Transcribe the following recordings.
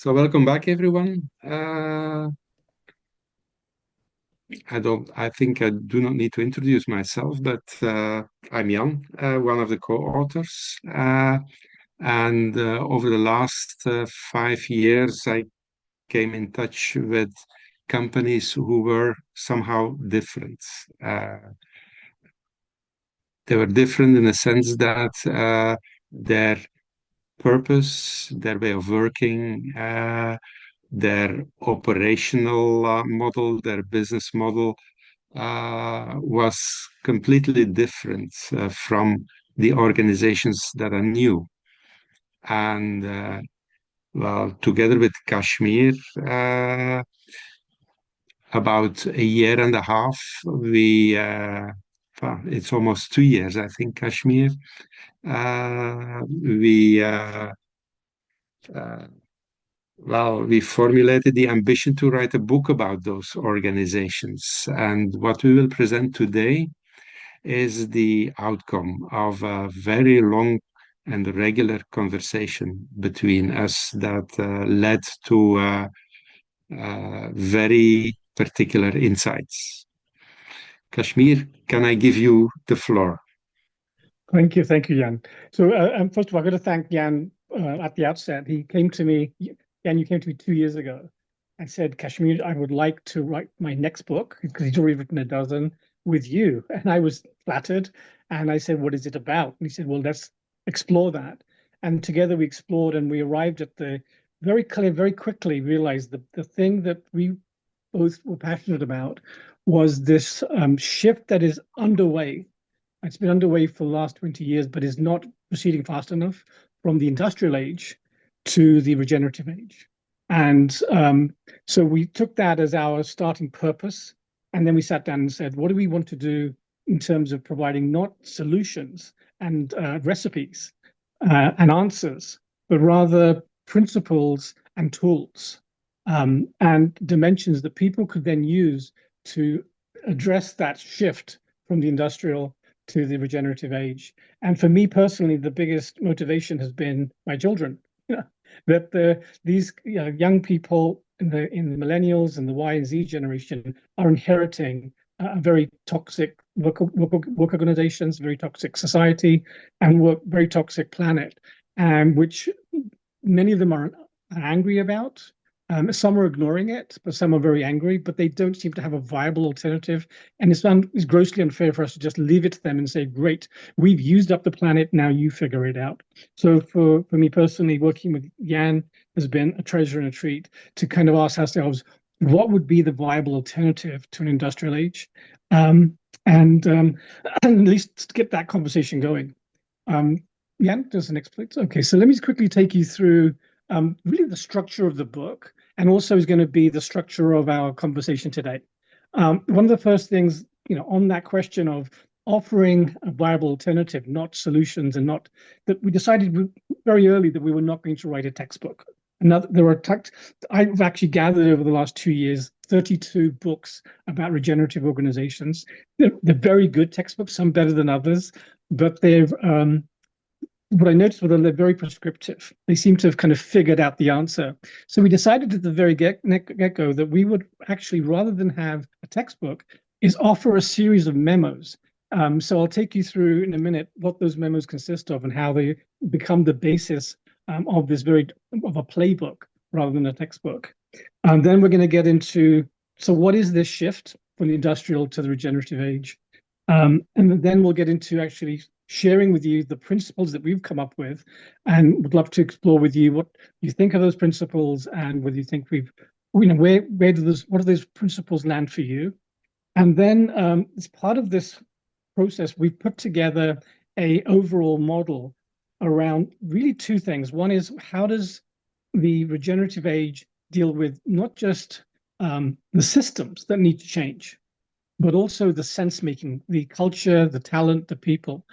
So welcome back, everyone. I think I do not need to introduce myself, but I'm Jan, one of the co-authors. And over the last 5 years, I came in touch with companies who were somehow different. They were different in the sense that their purpose, their way of working, their operational model, their business model was completely different from the organizations that are new. And well, together with Kashmir, about a year and a half, it's almost 2 years, I think, Kashmir. We formulated the ambition to write a book about those organizations. And what we will present today is the outcome of a very long and regular conversation between us that led to very particular insights. Kashmir, can I give you the floor? Thank you, Jan. So first of all, I'm going to thank Jan at the outset. He came to me, Jan, you came to me 2 years ago and said, Kashmir, I would like to write my next book, because he's already written a dozen, with you. And I was flattered. And I said, what is it about? And he said, well, let's explore that. And together we explored, and we arrived at the very quickly realized the thing that we both were passionate about was this shift that is underway. It's been underway for the last 20 years, but is not proceeding fast enough, from the industrial age to the regenerative age. And so we took that as our starting purpose. And then we sat down and said, what do we want to do in terms of providing not solutions and recipes and answers, but rather principles and tools and dimensions that people could then use to address that shift from the industrial to the regenerative age. And for me personally, the biggest motivation has been my children. That these young people in the millennials and the Y and Z generation are inheriting very toxic work organizations, very toxic society, and very toxic planet, and which many of them are angry about. Some are ignoring it, but some are very angry, but they don't seem to have a viable alternative. And it's grossly unfair for us to just leave it to them and say, great, we've used up the planet, now you figure it out. So for me personally, working with Jan has been a treasure and a treat to kind of ask ourselves, what would be the viable alternative to an industrial age? And at least get that conversation going. Jan, does the next please? Okay, so let me just quickly take you through really the structure of the book, and also is going to be the structure of our conversation today. One of the first things, on that question of offering a viable alternative, not solutions, and not that we decided very early that we were not going to write a textbook. I've actually gathered over the last 2 years 32 books about regenerative organizations. They're very good textbooks, some better than others, but they've what I noticed was that they're very prescriptive. They seem to have kind of figured out the answer. So we decided at the very get-go that we would actually, rather than have a textbook, is offer a series of memos. So I'll take you through in a minute what those memos consist of and how they become the basis of a playbook rather than a textbook. And then we're going to get into, so what is this shift from the industrial to the regenerative age? And then we'll get into actually sharing with you the principles that we've come up with, and would love to explore with you what you think of those principles, and whether you think what do those principles land for you. And then as part of this process, we've put together a overall model around really two things. One is, how does the regenerative age deal with not just the systems that need to change, but also the sense-making, the culture, the talent, the people,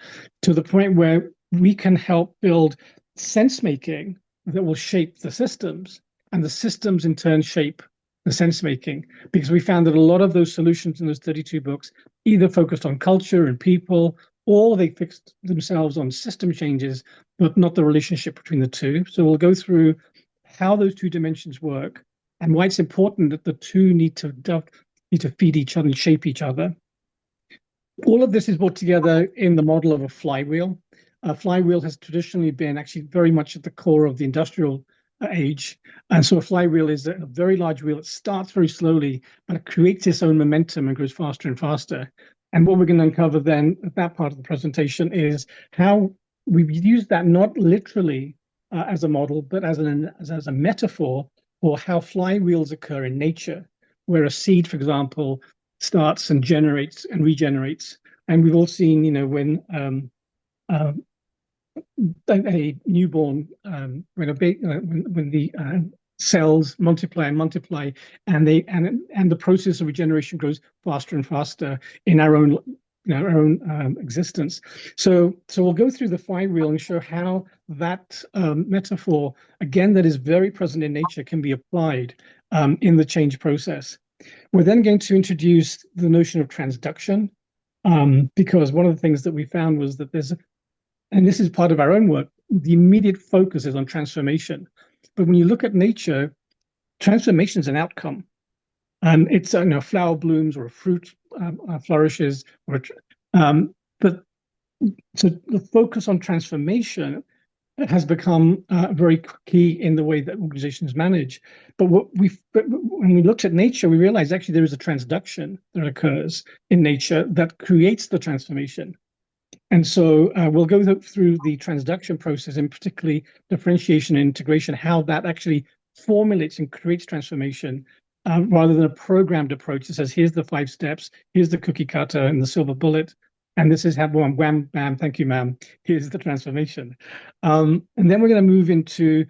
to the point where we can help build sense-making that will shape the systems, and the systems in turn shape the sense-making. Because we found that a lot of those solutions in those 32 books either focused on culture and people, or they fixed themselves on system changes, but not the relationship between the two. So we'll go through how those two dimensions work and why it's important that the two need to feed each other and shape each other. All of this is brought together in the model of a flywheel. A flywheel has traditionally been actually very much at the core of the industrial age. And so a flywheel is a very large wheel. It starts very slowly, but it creates its own momentum and grows faster and faster. And what we're going to uncover then at that part of the presentation is how we've used that not literally as a model, but as a metaphor for how flywheels occur in nature, where a seed, for example, starts and generates and regenerates. And we've all seen, when a newborn, when the cells multiply and multiply, and the process of regeneration grows faster and faster in our own existence. So we'll go through the flywheel and show how that metaphor, again, that is very present in nature, can be applied in the change process. We're then going to introduce the notion of transduction, because one of the things that we found was that and this is part of our own work, the immediate focus is on transformation. But when you look at nature, transformation is an outcome. And it's flower blooms or a fruit flourishes, but so the focus on transformation has become very key in the way that organizations manage. But when we looked at nature, we realized actually there is a transduction that occurs in nature that creates the transformation. And so we'll go through the transduction process, and particularly differentiation and integration, how that actually formulates and creates transformation, rather than a programmed approach that says, here's the 5 steps, here's the cookie cutter and the silver bullet, and this is how, wham, bam, thank you, ma'am, here's the transformation. And then we're going to move into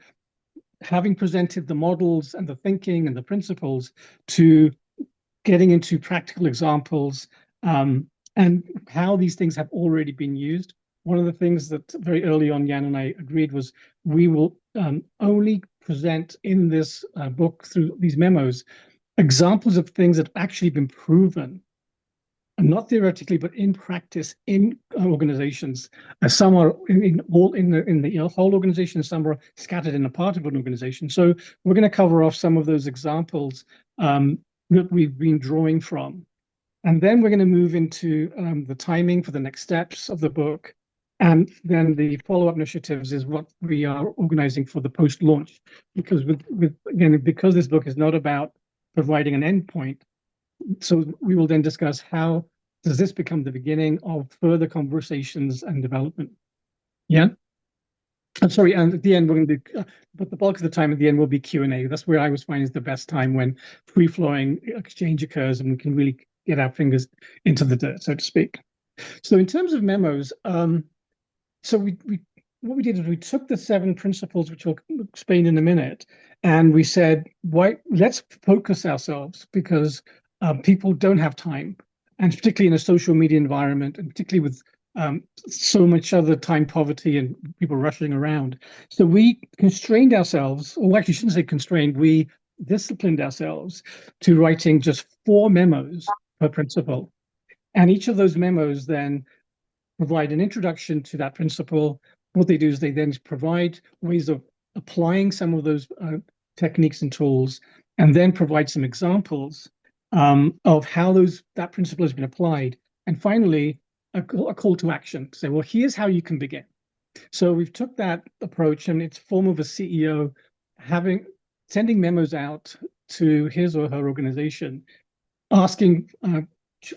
having presented the models and the thinking and the principles to getting into practical examples, and how these things have already been used. One of the things that very early on Jan and I agreed was we will only present in this book, through these memos, examples of things that have actually been proven, and not theoretically, but in practice in organizations. Some are in the whole organization, some are scattered in a part of an organization. So we're going to cover off some of those examples that we've been drawing from. And then we're going to move into the timing for the next steps of the book. And then the follow-up initiatives is what we are organizing for the post-launch. Because because this book is not about providing an endpoint, so we will then discuss how does this become the beginning of further conversations and development. Yeah. I'm sorry, and at the end, we're going to do, but the bulk of the time at the end will be Q&A. That's where I always find is the best time, when free-flowing exchange occurs and we can really get our fingers into the dirt, so to speak. So in terms of memos, so what we did is we took the 7 principles, which we'll explain in a minute, and we said, let's focus ourselves, because people don't have time, and particularly in a social media environment, and particularly with so much other time poverty and people rushing around. So we constrained ourselves, or actually shouldn't say constrained, we disciplined ourselves to writing just 4 memos per principle. And each of those memos then provide an introduction to that principle. What they do is they then provide ways of applying some of those techniques and tools, and then provide some examples of how that principle has been applied. And finally, a call to action to say, well, here's how you can begin. So we've took that approach, and it's form of a CEO sending memos out to his or her organization, asking,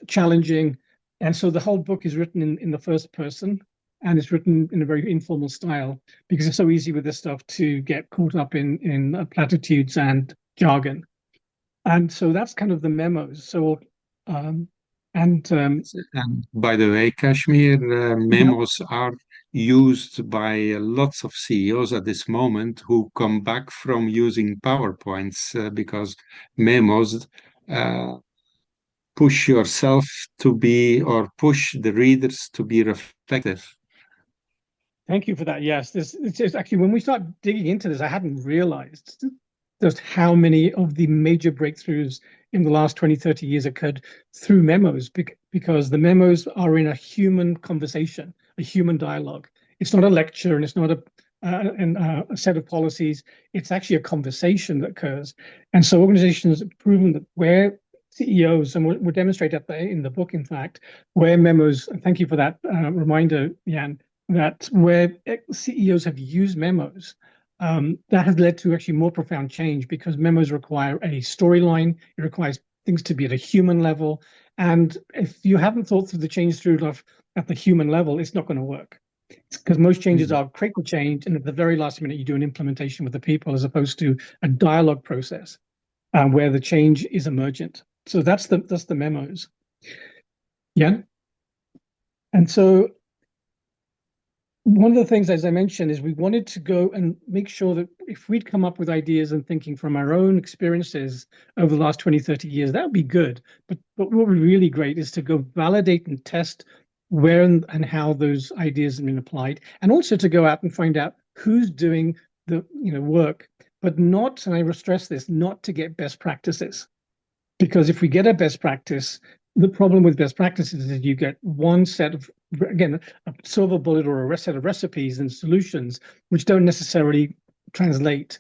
challenging. And so the whole book is written in the first person, and it's written in a very informal style, because it's so easy with this stuff to get caught up in platitudes and jargon. And so that's kind of the memos. So, and by the way, Kashmir, memos are used by lots of CEOs at this moment who come back from using PowerPoints, because memos push yourself to be, or push the readers to be reflective. Thank you for that. Yes, it's actually, when we start digging into this, I hadn't realized just how many of the major breakthroughs in the last 20, 30 years occurred through memos, because the memos are in a human conversation, a human dialogue. It's not a lecture, and it's not and a set of policies. It's actually a conversation that occurs. And so organizations have proven that where CEOs, and we'll demonstrate that in the book, in fact, where memos, and thank you for that reminder, Jan, that where CEOs have used memos, that has led to actually more profound change, because memos require a storyline. It requires things to be at a human level. And if you haven't thought through the change through at the human level, it's not going to work. Because most changes are create the change, and at the very last minute, you do an implementation with the people, as opposed to a dialogue process where the change is emergent. So that's the memos. Yeah. And so one of the things, as I mentioned, is we wanted to go and make sure that if we'd come up with ideas and thinking from our own experiences over the last 20, 30 years, that would be good. But what would be really great is to go validate and test where and how those ideas have been applied, and also to go out and find out who's doing the work, but not, and I will stress this, not to get best practices. Because if we get a best practice, the problem with best practices is you get one set of, again, a silver bullet or a set of recipes and solutions which don't necessarily translate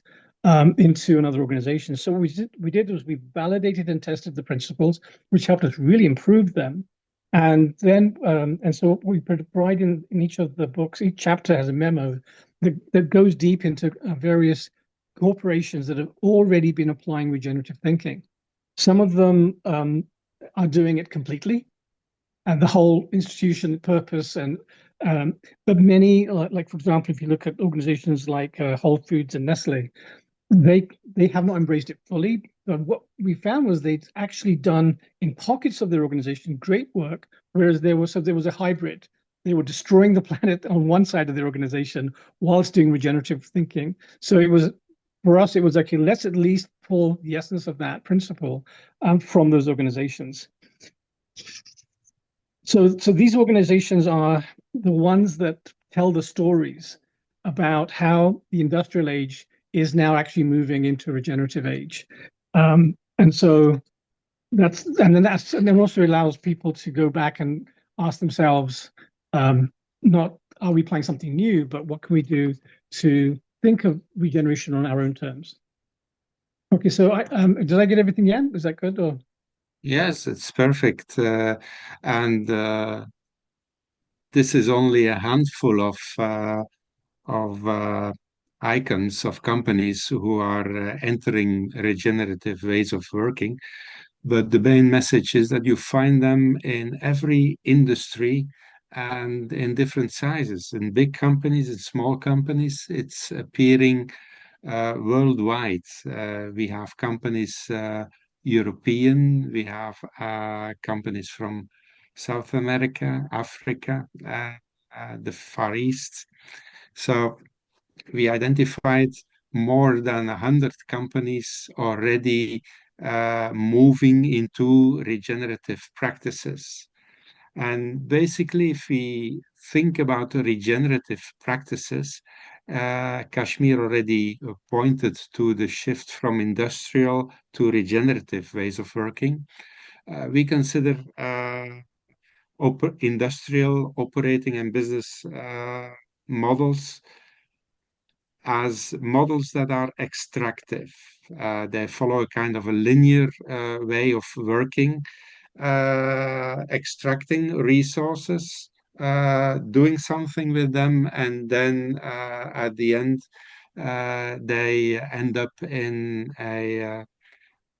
into another organization. So what we did was we validated and tested the principles, which helped us really improve them. And then, and so what we provide in each of the books, each chapter has a memo that goes deep into various corporations that have already been applying regenerative thinking. Some of them are doing it completely, and the whole institution purpose, and but many, like for example, if you look at organizations like Whole Foods and Nestle, they have not embraced it fully. But what we found was they'd actually done in pockets of their organization great work, whereas there was a hybrid. They were destroying the planet on one side of their organization whilst doing regenerative thinking. So it was, for us, it was actually, let's at least pull the essence of that principle from those organizations. So these organizations are the ones that tell the stories about how the industrial age is now actually moving into a regenerative age. And so and then also allows people to go back and ask themselves, not are we planning something new, but what can we do to think of regeneration on our own terms? Okay, so did I get everything, Jan? Is that good? Or Yes, it's perfect. And this is only a handful of icons of companies who are entering regenerative ways of working. But the main message is that you find them in every industry and in different sizes, in big companies, in small companies. It's appearing worldwide. We have companies European, we have companies from South America, Africa, the Far East. So we identified more than 100 companies already moving into regenerative practices. And basically, if we think about regenerative practices, Kashmir already pointed to the shift from industrial to regenerative ways of working. We consider industrial operating and business models as models that are extractive. They follow a kind of a linear way of working, extracting resources, doing something with them, and then at the end, they end up in a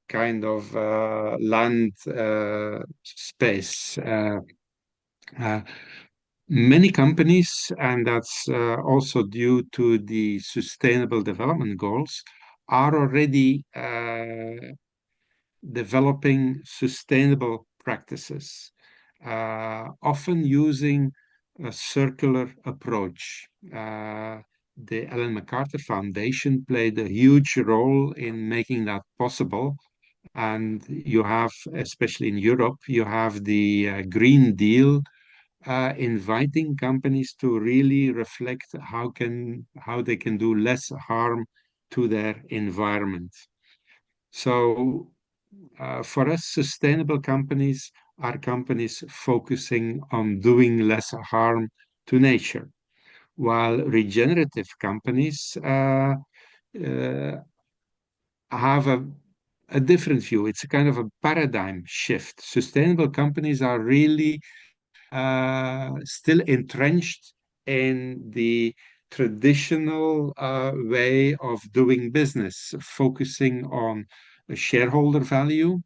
kind of land space. Many companies, and that's also due to the Sustainable Development Goals, are already developing sustainable practices, often using a circular approach. The Ellen MacArthur Foundation played a huge role in making that possible. And you have, especially in Europe, you have the Green Deal, inviting companies to really reflect how they can do less harm to their environment. So for us, sustainable companies are companies focusing on doing less harm to nature. while regenerative companies have a different view. It's a kind of a paradigm shift. Sustainable companies are really still entrenched in the traditional way of doing business, focusing on shareholder value,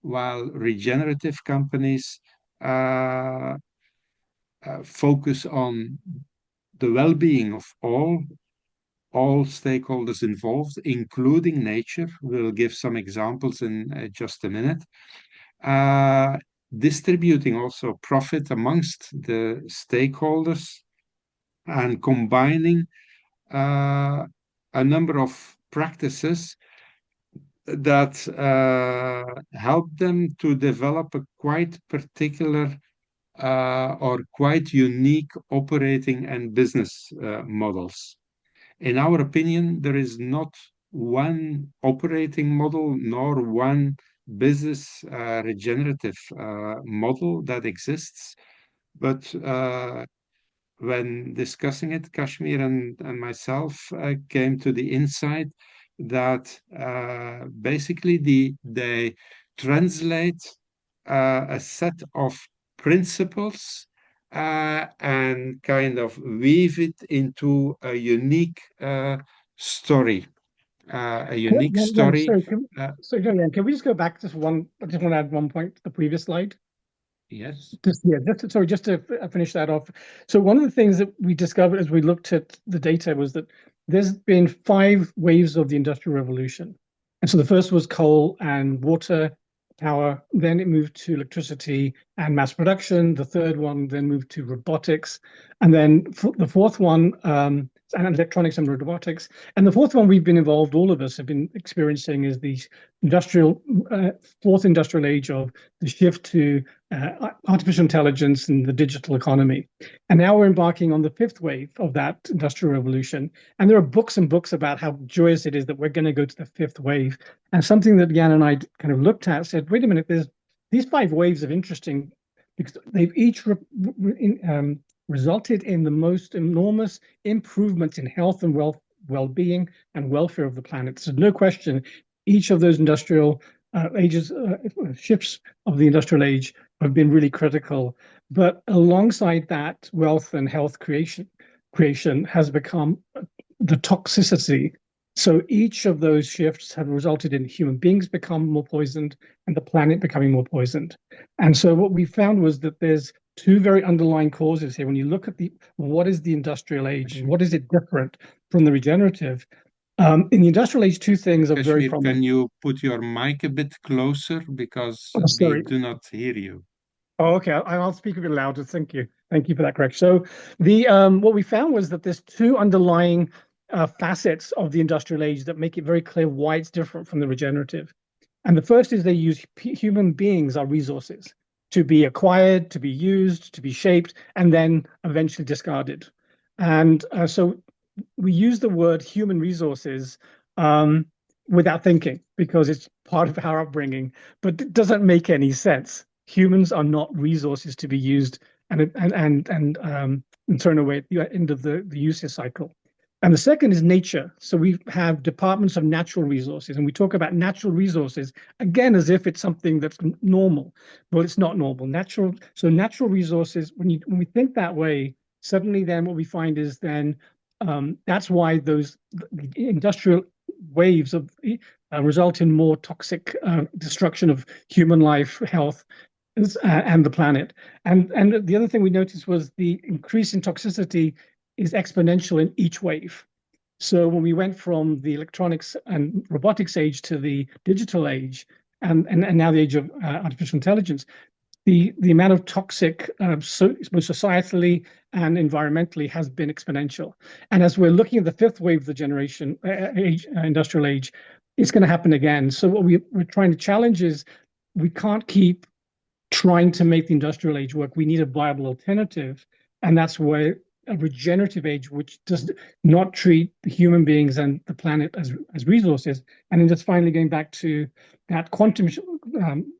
while regenerative companies focus on the well-being of all stakeholders involved, including nature. We'll give some examples in just a minute. Distributing also profit amongst the stakeholders and combining a number of practices that help them to develop a quite particular or quite unique operating and business models. In our opinion, there is not one operating model nor one business regenerative model that exists, but when discussing it, Kashmir and myself came to the insight that basically they translate a set of principles and kind of weave it into a unique story. A unique story. Jan, can we just go back just one? I just want to add one point to the previous slide. Yes. Just to finish that off. So one of the things that we discovered as we looked at the data was that there's been 5 waves of the Industrial Revolution. And so the first was coal and water power, then it moved to electricity and mass production. The third one then moved to robotics. And then the fourth one, and electronics and robotics. And the fourth one we've been involved, all of us have been experiencing, is the fourth industrial age of the shift to artificial intelligence and the digital economy. And now we're embarking on the 5th wave of that industrial revolution. And there are books and books about how joyous it is that we're going to go to the 5th wave. And something that Jan and I kind of looked at said, wait a minute, there's these 5 waves are interesting because they've each resulted in the most enormous improvements in health and well-being and welfare of the planet. So no question, each of those industrial shifts of the industrial age have been really critical. But alongside that, wealth and health creation has become the toxicity. So each of those shifts have resulted in human beings becoming more poisoned and the planet becoming more poisoned. And so what we found was that there's 2 very underlying causes here. When you look at what is the industrial age and what is it different from the regenerative? In the industrial age, 2 things are very prominent. Can you put your mic a bit closer because we do not hear you? Oh, okay. I'll speak a bit louder. Thank you. Thank you for that correction. So what we found was that there's 2 underlying facets of the industrial age that make it very clear why it's different from the regenerative. And the first is they use human beings as resources to be acquired, to be used, to be shaped, and then eventually discarded. And so we use the word human resources without thinking because it's part of our upbringing, but it doesn't make any sense. Humans are not resources to be used and thrown away at the end of the usage cycle. And the second is nature. So we have departments of natural resources, and we talk about natural resources again as if it's something that's normal. Well, it's not normal. Natural resources. When we think that way, suddenly then what we find is then that's why those industrial waves result in more toxic destruction of human life, health, and the planet. And the other thing we noticed was the increase in toxicity is exponential in each wave. So when we went from the electronics and robotics age to the digital age, and now the age of artificial intelligence, the amount of toxic, both societally and environmentally, has been exponential. And as we're looking at the 5th wave of the industrial age, it's going to happen again. So what we're trying to challenge is we can't keep trying to make the industrial age work. We need a viable alternative, and that's where a regenerative age which does not treat the human beings and the planet as resources. And then just finally going back to that quantum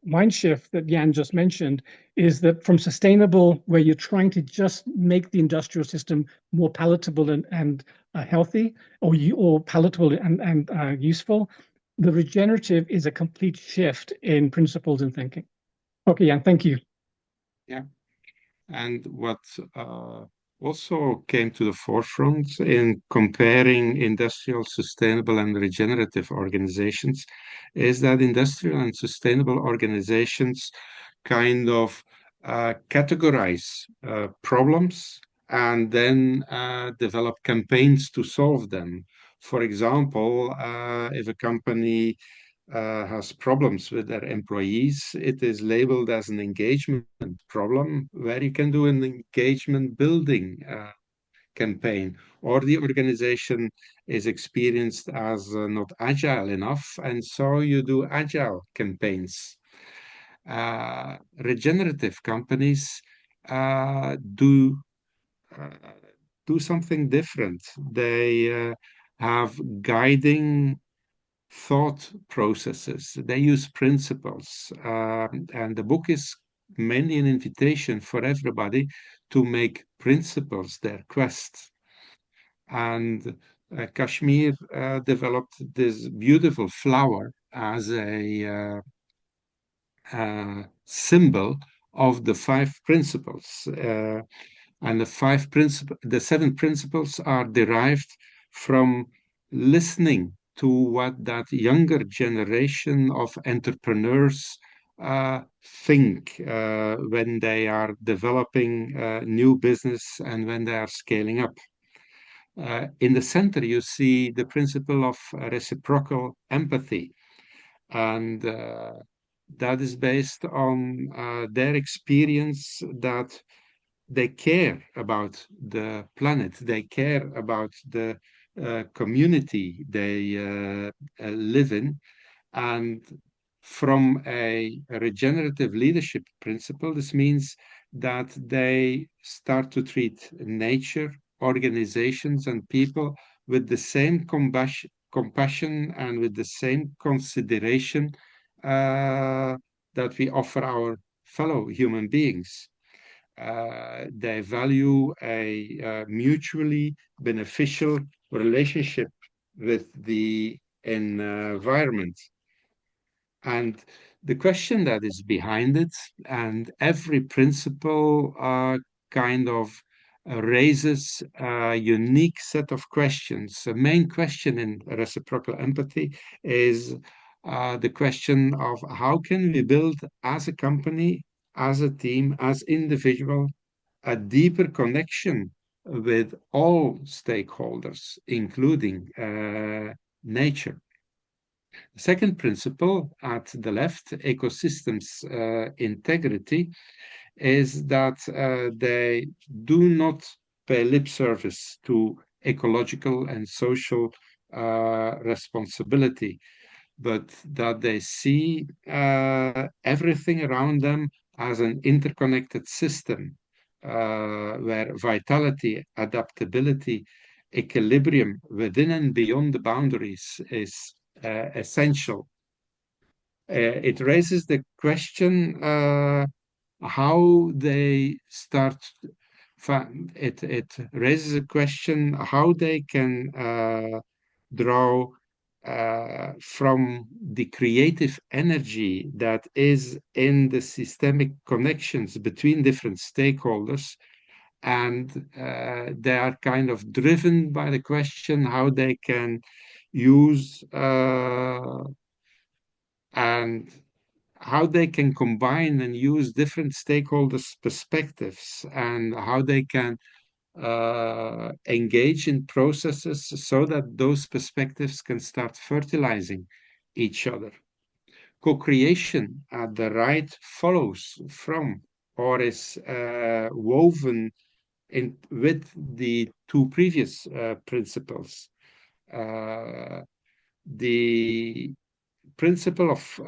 mind shift that Jan just mentioned, is that from sustainable, where you're trying to just make the industrial system more palatable and healthy, or palatable and useful, the regenerative is a complete shift in principles and thinking. Okay, Jan, thank you. Yeah. And what also came to the forefront in comparing industrial, sustainable, and regenerative organizations is that industrial and sustainable organizations kind of categorize problems and then develop campaigns to solve them. For example, if a company has problems with their employees, it is labeled as an engagement problem, where you can do an engagement building campaign, or the organization is experienced as not agile enough, and so you do agile campaigns. Regenerative companies do something different. They have guiding thought processes. They use principles. And the book is mainly an invitation for everybody to make principles their quest. And Kashmir developed this beautiful flower as a symbol of the five principles. And the seven principles are derived from listening to what that younger generation of entrepreneurs think when they are developing new business and when they are scaling up. In the center, you see the principle of reciprocal empathy. And that is based on their experience that they care about the planet, they care about the community they live in. And from a regenerative leadership principle, this means that they start to treat nature, organizations, and people with the same compassion and with the same consideration that we offer our fellow human beings. They value a mutually beneficial relationship with the environment. And the question that is behind it, and every principle kind of raises a unique set of questions. The main question in reciprocal empathy is the question of how can we build as a company, as a team, as individual, a deeper connection with all stakeholders, including nature. The second principle at the left, ecosystems integrity, is that they do not pay lip service to ecological and social responsibility, but that they see everything around them as an interconnected system where vitality, adaptability, equilibrium within and beyond the boundaries is essential. It raises the question how they start. It raises a question how they can draw from the creative energy that is in the systemic connections between different stakeholders. And they are kind of driven by the question how they can use and how they can combine and use different stakeholders' perspectives, and how they can engage in processes so that those perspectives can start fertilizing each other. Co-creation at the right follows from or is woven in with the two previous principles. The principle of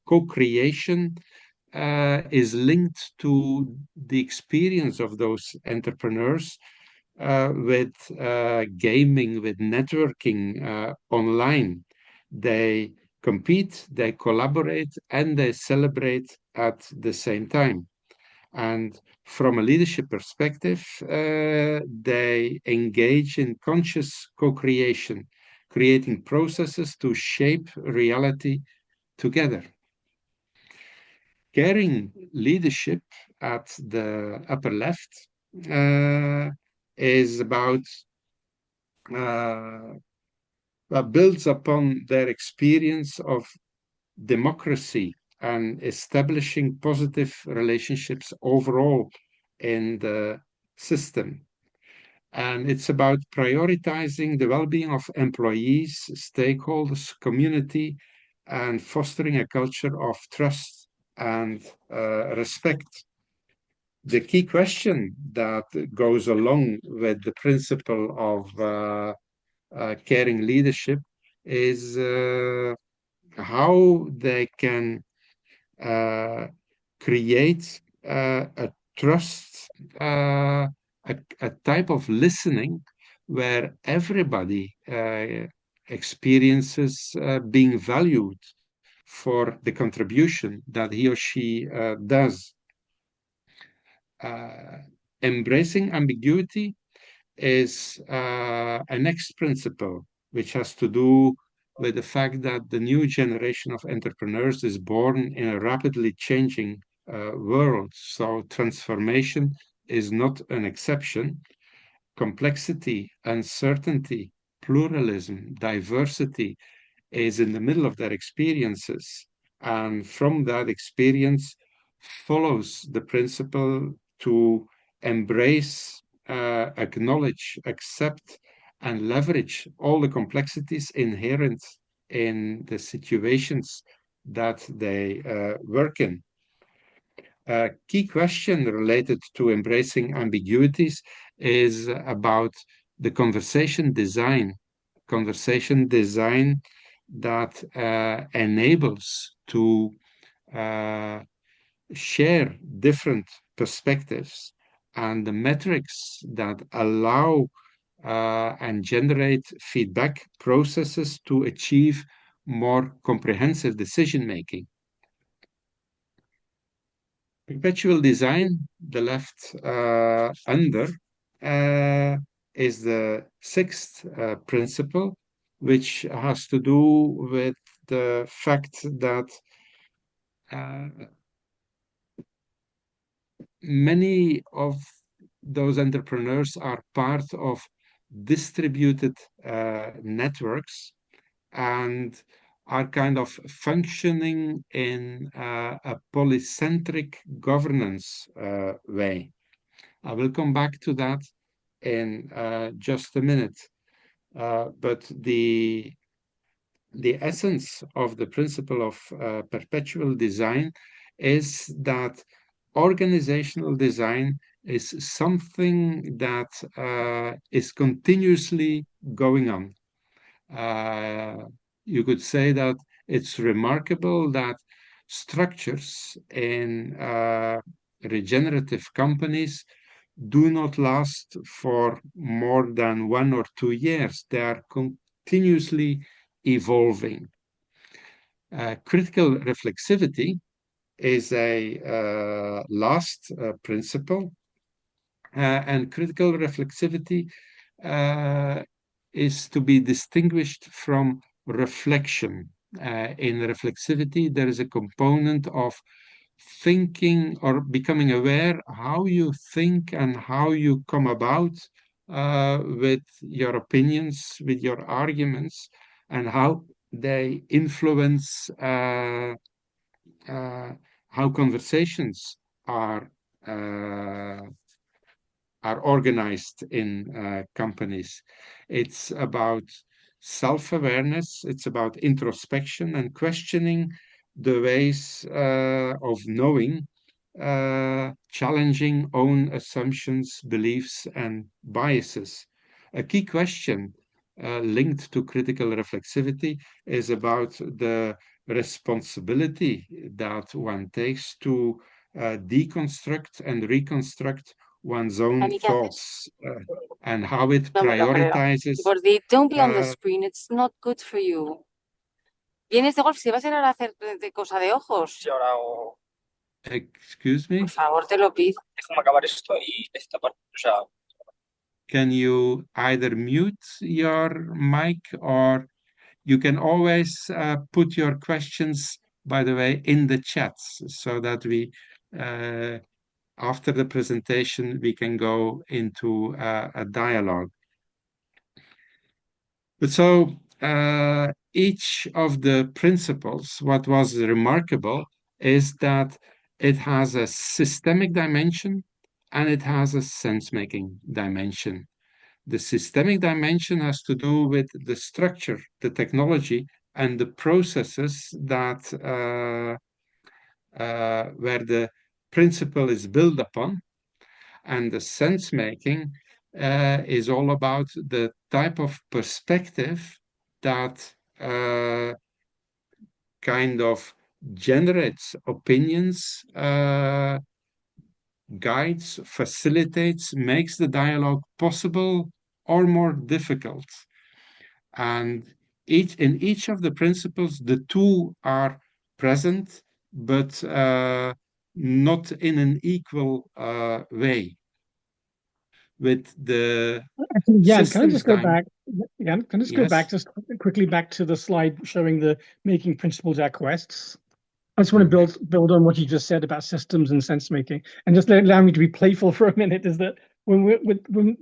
co-creation is linked to the experience of those entrepreneurs with gaming, with networking online. They compete, they collaborate, and they celebrate at the same time. And from a leadership perspective, they engage in conscious co-creation, creating processes to shape reality together. Caring leadership at the upper left is about builds upon their experience of democracy and establishing positive relationships overall in the system. And it's about prioritizing the well-being of employees, stakeholders, community, and fostering a culture of trust and respect. The key question that goes along with the principle of caring leadership is how they can create a trust, a type of listening where everybody experiences being valued for the contribution that he or she does. Embracing ambiguity is a next principle, which has to do with the fact that the new generation of entrepreneurs is born in a rapidly changing world. So transformation is not an exception. Complexity, uncertainty, pluralism, diversity is in the middle of their experiences. And from that experience follows the principle to embrace, acknowledge, accept, and leverage all the complexities inherent in the situations that they work in. A key question related to embracing ambiguities is about the conversation design that enables to share different perspectives and the metrics that allow and generate feedback processes to achieve more comprehensive decision making. Perpetual design, the left under, is the sixth principle, which has to do with the fact that many of those entrepreneurs are part of distributed networks and are kind of functioning in a polycentric governance way. I will come back to that in just a minute. But the essence of the principle of perpetual design is that organizational design is something that is continuously going on. You could say that it's remarkable that structures in regenerative companies do not last for more than 1 or 2 years. They are continuously evolving. Critical reflexivity is a last principle, and critical reflexivity is to be distinguished from reflection. In reflexivity, there is a component of thinking or becoming aware how you think and how you come about with your opinions, with your arguments, and how they influence how conversations are organized in companies. It's about self-awareness, it's about introspection and questioning the ways of knowing, challenging own assumptions, beliefs, and biases. A key question linked to critical reflexivity is about the responsibility that one takes to deconstruct and reconstruct one's own ¿Y qué haces? thoughts and how it No me lo creo. prioritizes. Gordy, don't be on the screen. It's not good for you. ¿Vienes de golf? Si vas a ir ahora a hacer de cosa de ojos. Sí, ahora hago. Excuse me? Por favor, te lo pido. Déjame acabar esto y esta parte. O sea, Can you either mute your mic, or you can always put your questions, by the way, in the chats, so that we, after the presentation, we can go into a dialogue. But so each of the principles, what was remarkable is that it has a systemic dimension and it has a sense-making dimension. The systemic dimension has to do with the structure, the technology, and the processes that where the principle is built upon. And the sense-making is all about the type of perspective that kind of generates opinions, guides, facilitates, makes the dialogue possible or more difficult. And in each of the principles, the two are present, but not in an equal way. With the Actually, Jan, can I systems just go back? Jan, can I just go Yes. back just quickly back to the slide showing the making principles our quests? I just want to build on what you just said about systems and sense making, and just allow me to be playful for a minute. Is that when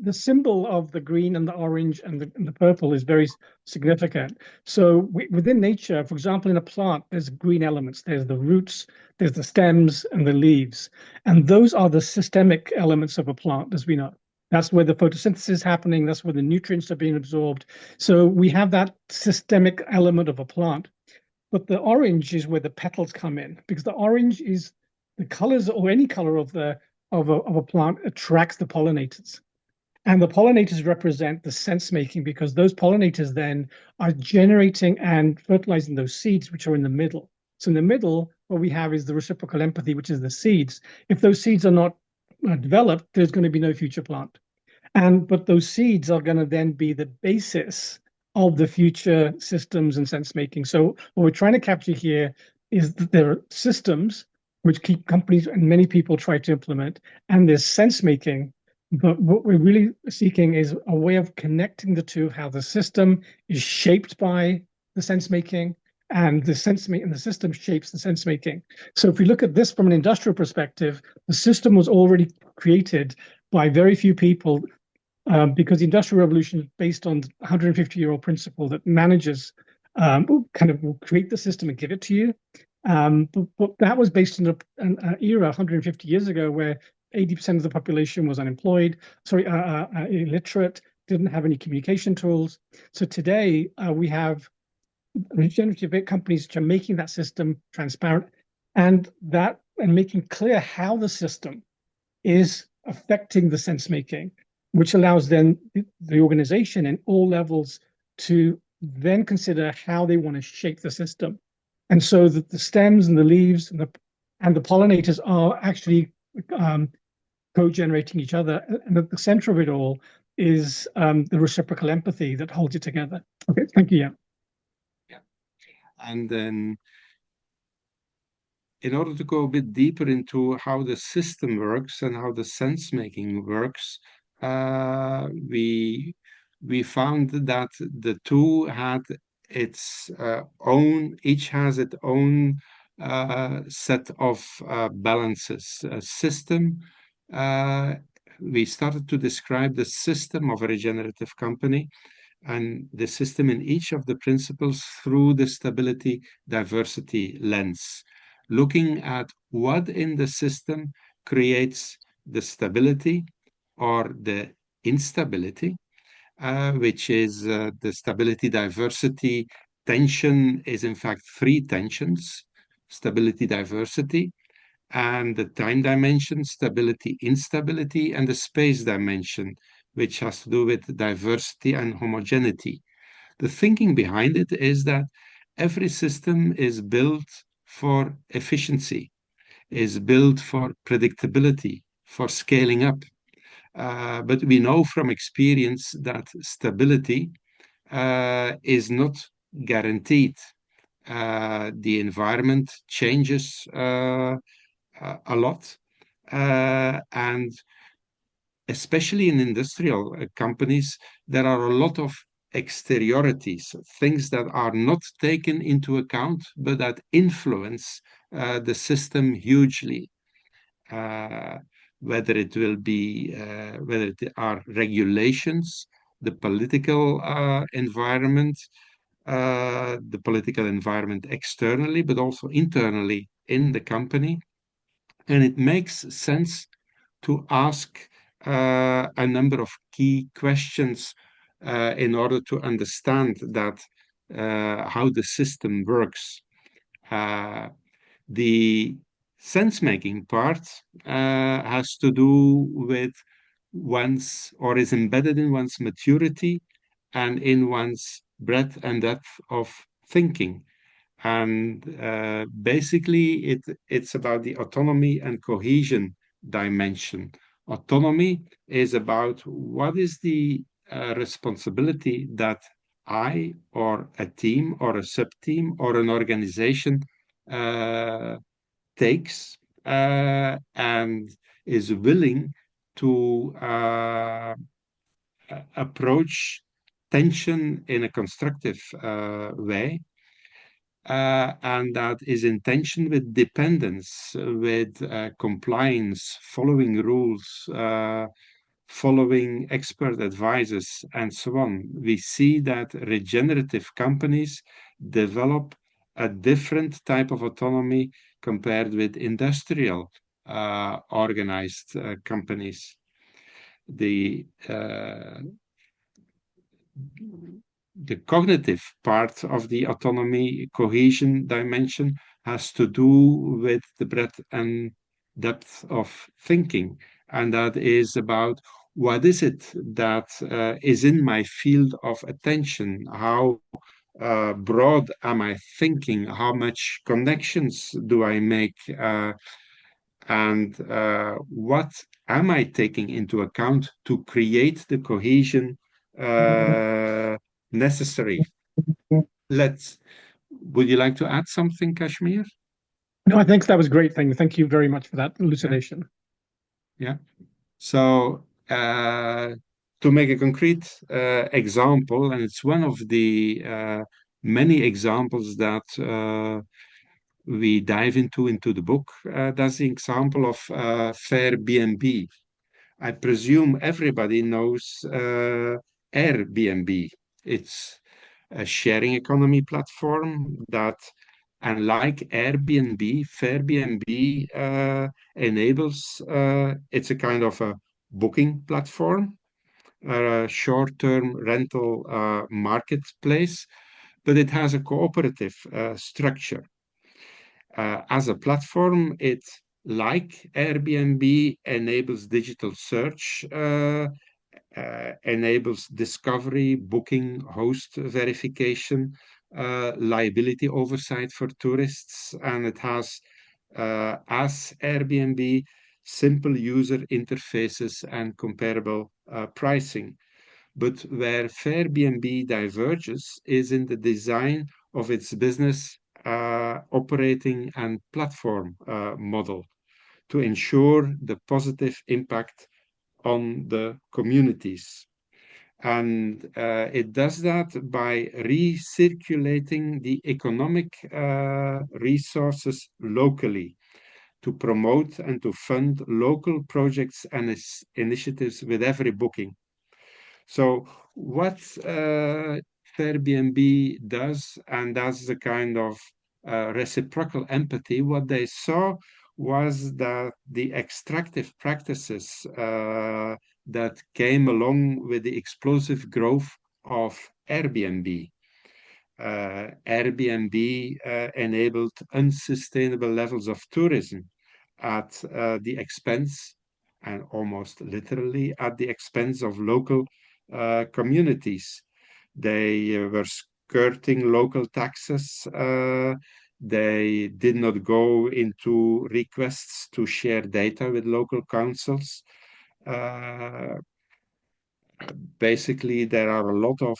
the symbol of the green and the orange and the purple is very significant. So within nature, for example, in a plant, there's green elements. There's the roots, there's the stems, and the leaves, and those are the systemic elements of a plant, as we know. That's where the photosynthesis is happening. That's where the nutrients are being absorbed. So we have that systemic element of a plant. But the orange is where the petals come in, because the orange is the colors, or any color of a plant attracts the pollinators. And the pollinators represent the sense making, because those pollinators then are generating and fertilizing those seeds, which are in the middle. So in the middle, what we have is the reciprocal empathy, which is the seeds. If those seeds are not developed, there's going to be no future plant. But those seeds are going to then be the basis of the future systems and sense making. So what we're trying to capture here is that there are systems which keep companies and many people try to implement, and there's sense making. But what we're really seeking is a way of connecting the two, how the system is shaped by the sense making, and the system shapes the sense making. So if we look at this from an industrial perspective, the system was already created by very few people, because the Industrial Revolution is based on a 150-year-old principle that managers will create the system and give it to you. But that was based on an era 150 years ago where 80% of the population was illiterate, didn't have any communication tools. So today we have regenerative companies which are making that system transparent and making clear how the system is affecting the sense making, which allows then the organization in all levels to then consider how they want to shape the system. And so that the stems and the leaves and the pollinators are actually co-generating each other. And at the center of it all is the reciprocal empathy that holds it together. Okay, thank you. Yeah. And then in order to go a bit deeper into how the system works and how the sense making works, we found that the two had its each has its own set of balances. A system, we started to describe the system of a regenerative company and the system in each of the principles through the stability diversity lens, looking at what in the system creates the stability or the instability, which is the stability diversity tension is in fact three tensions: stability diversity, and the time dimension, stability instability, and the space dimension, which has to do with diversity and homogeneity. The thinking behind it is that every system is built for efficiency, is built for predictability, for scaling up. But we know from experience that stability is not guaranteed. The environment changes a lot, and especially in industrial companies, there are a lot of exteriorities, things that are not taken into account, but that influence the system hugely. Whether it will be, whether it are regulations, the political environment, the political environment externally, but also internally in the company. And it makes sense to ask a number of key questions in order to understand that how the system works. The sense-making part has to do with one's, or is embedded in one's maturity and in one's breadth and depth of thinking. And basically, it's about the autonomy and cohesion dimension. Autonomy is about what is the responsibility that I, or a team, or a sub-team, or an organization takes and is willing to approach tension in a constructive way. And that is in tension with dependence, with compliance, following rules, following expert advices, and so on. We see that regenerative companies develop a different type of autonomy compared with industrial organized companies. The cognitive part of the autonomy cohesion dimension has to do with the breadth and depth of thinking. And that is about what is it that is in my field of attention? How broad am I thinking? How much connections do I make? And what am I taking into account to create the cohesion necessary? Would you like to add something, Kashmir? No, I think that was great. Thank you very much for that elucidation. Yeah. So to make a concrete example, and it's one of the many examples that we dive into the book, that's the example of Airbnb. I presume everybody knows Airbnb. It's a sharing economy platform that, unlike Airbnb, Airbnb enables, it's a kind of a booking platform, a short-term rental marketplace, but it has a cooperative structure. As a platform, it, like Airbnb, enables digital search, enables discovery, booking, host verification, liability oversight for tourists, and it has, as Airbnb, simple user interfaces and comparable pricing. But where Airbnb diverges is in the design of its business operating and platform model to ensure the positive impact on the communities. And it does that by recirculating the economic resources locally to promote and to fund local projects and initiatives with every booking. So what Airbnb does, and that's the kind of reciprocal empathy, what they saw was that the extractive practices that came along with the explosive growth of Airbnb. Airbnb enabled unsustainable levels of tourism at the expense, and almost literally at the expense of local communities. They were skirting local taxes. They did not go into requests to share data with local councils. Basically, there are a lot of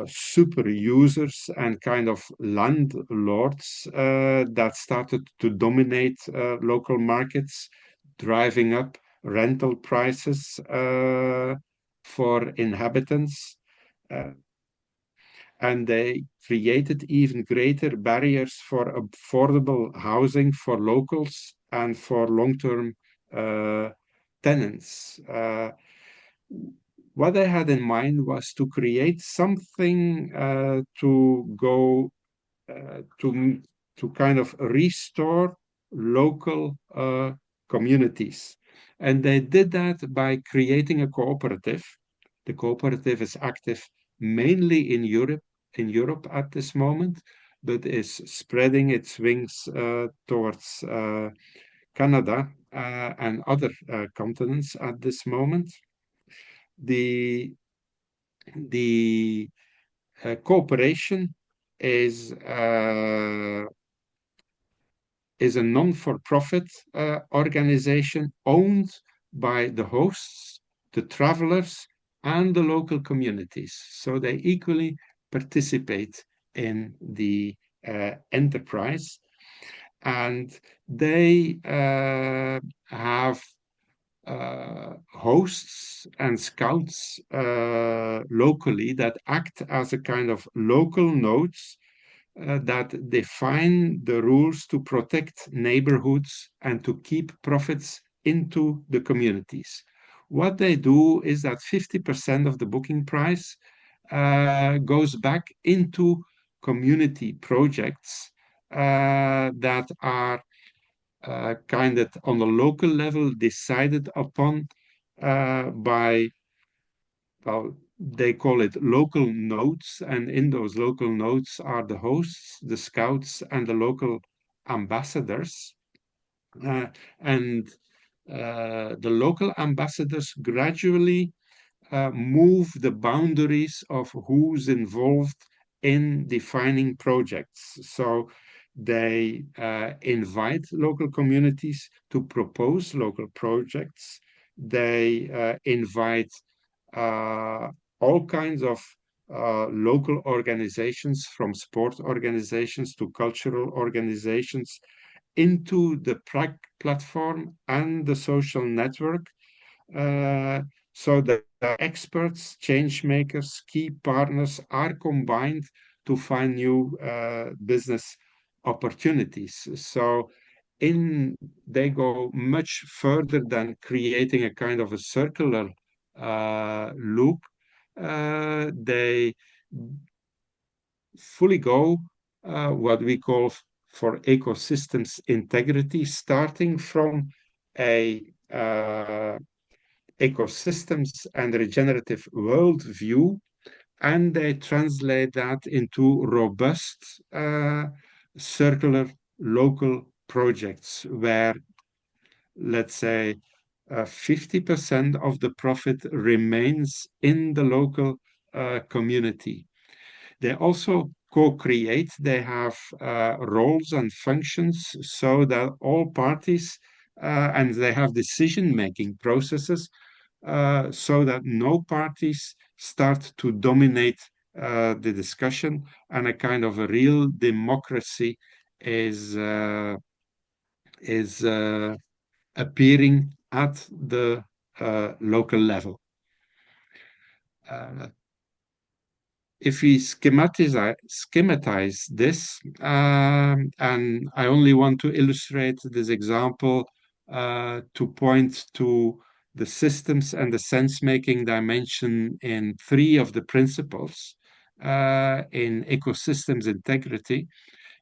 super users and kind of landlords that started to dominate local markets, driving up rental prices for inhabitants. And they created even greater barriers for affordable housing for locals and for long-term tenants. What I had in mind was to create something to go to kind of restore local communities. And they did that by creating a cooperative. The cooperative is active mainly in Europe at this moment, but is spreading its wings towards Canada and other continents at this moment. The cooperation is a non-for-profit organization owned by the hosts, the travelers, and the local communities. So they equally participate in the enterprise, and they have hosts and scouts locally that act as a kind of local nodes that define the rules to protect neighborhoods and to keep profits into the communities. What they do is that 50% of the booking price goes back into community projects that are kind of on the local level decided upon by, well, they call it local nodes, and in those local nodes are the hosts, the scouts, and the local ambassadors. And the local ambassadors gradually move the boundaries of who's involved in defining projects. So they invite local communities to propose local projects. They invite all kinds of local organizations, from sport organizations to cultural organizations, into the platform and the social network, so that experts, change makers, key partners are combined to find new business opportunities. So they go much further than creating a kind of a circular loop. They fully go what we call for ecosystems integrity, starting from a ecosystems and regenerative worldview, and they translate that into robust circular local projects where, let's say, 50% of the profit remains in the local community. They also co-create, they have roles and functions so that all parties, and they have decision-making processes so that no parties start to dominate the discussion, and a kind of a real democracy is appearing at the local level. If we schematize this, and I only want to illustrate this example to point to the systems and the sense-making dimension in 3 of the principles in ecosystems integrity,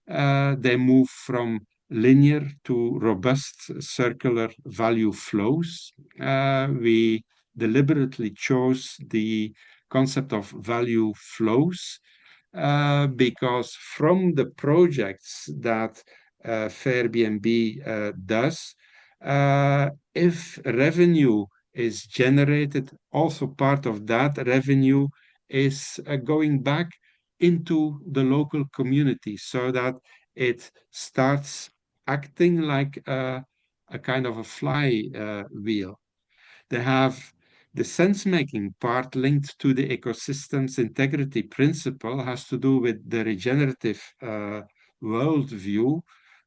they move from linear to robust circular value flows. We deliberately chose the concept of value flows because from the projects that Fairbnb does, if revenue is generated, also part of that revenue is going back into the local community, so that it starts acting like a kind of a flywheel. They have the sense-making part linked to the ecosystem's integrity principle, has to do with the regenerative worldview,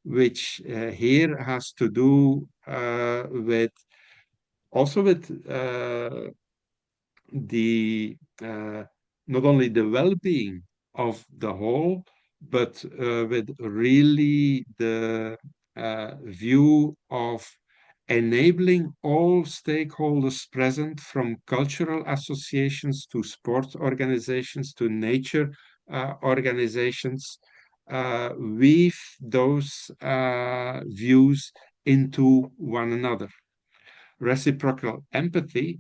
which here has to do with also with the not only the well-being of the whole, but with really the view of enabling all stakeholders present, from cultural associations to sports organizations to nature organizations, weave those views into one another. Reciprocal empathy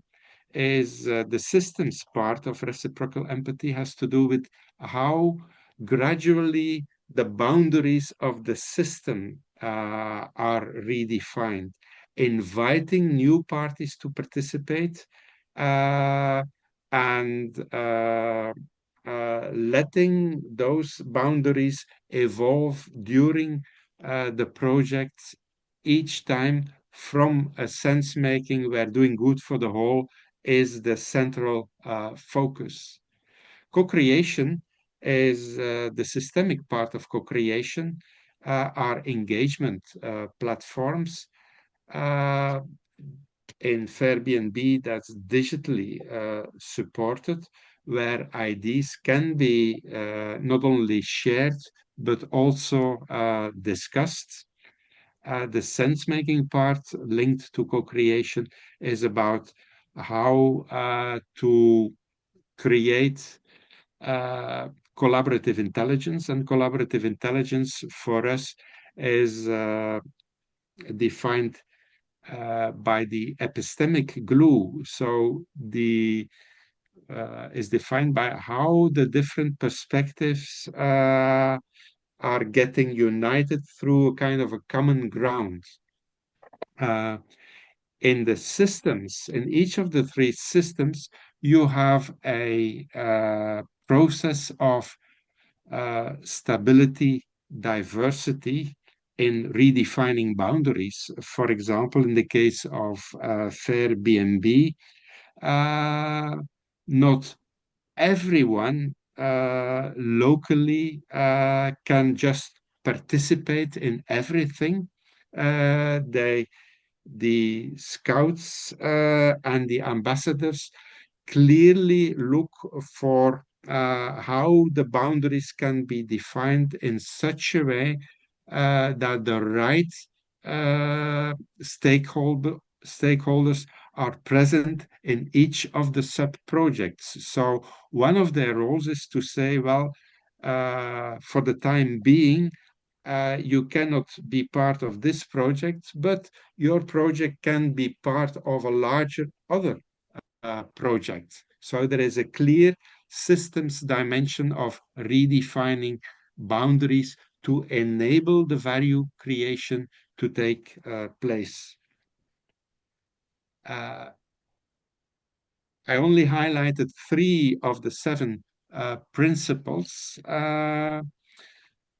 is the systems part of reciprocal empathy, has to do with how gradually the boundaries of the system are redefined, inviting new parties to participate and letting those boundaries evolve during the projects each time, from a sense making where doing good for the whole is the central focus. Co-creation is the systemic part of co-creation, are engagement platforms. In Airbnb, that's digitally supported, where ideas can be not only shared, but also discussed. The sense-making part linked to co-creation is about how to create collaborative intelligence. And collaborative intelligence for us is defined by the epistemic glue. So the is defined by how the different perspectives are getting united through a kind of a common ground. In the systems, in each of the three systems, you have a process of stability, diversity in redefining boundaries. For example, in the case of Airbnb, not everyone locally can just participate in everything. The scouts and the ambassadors clearly look for how the boundaries can be defined in such a way that the right stakeholders are present in each of the sub-projects. So one of their roles is to say, well, for the time being, you cannot be part of this project, but your project can be part of a larger other project. So there is a clear systems dimension of redefining boundaries to enable the value creation to take place. I only highlighted 3 of the 7 principles.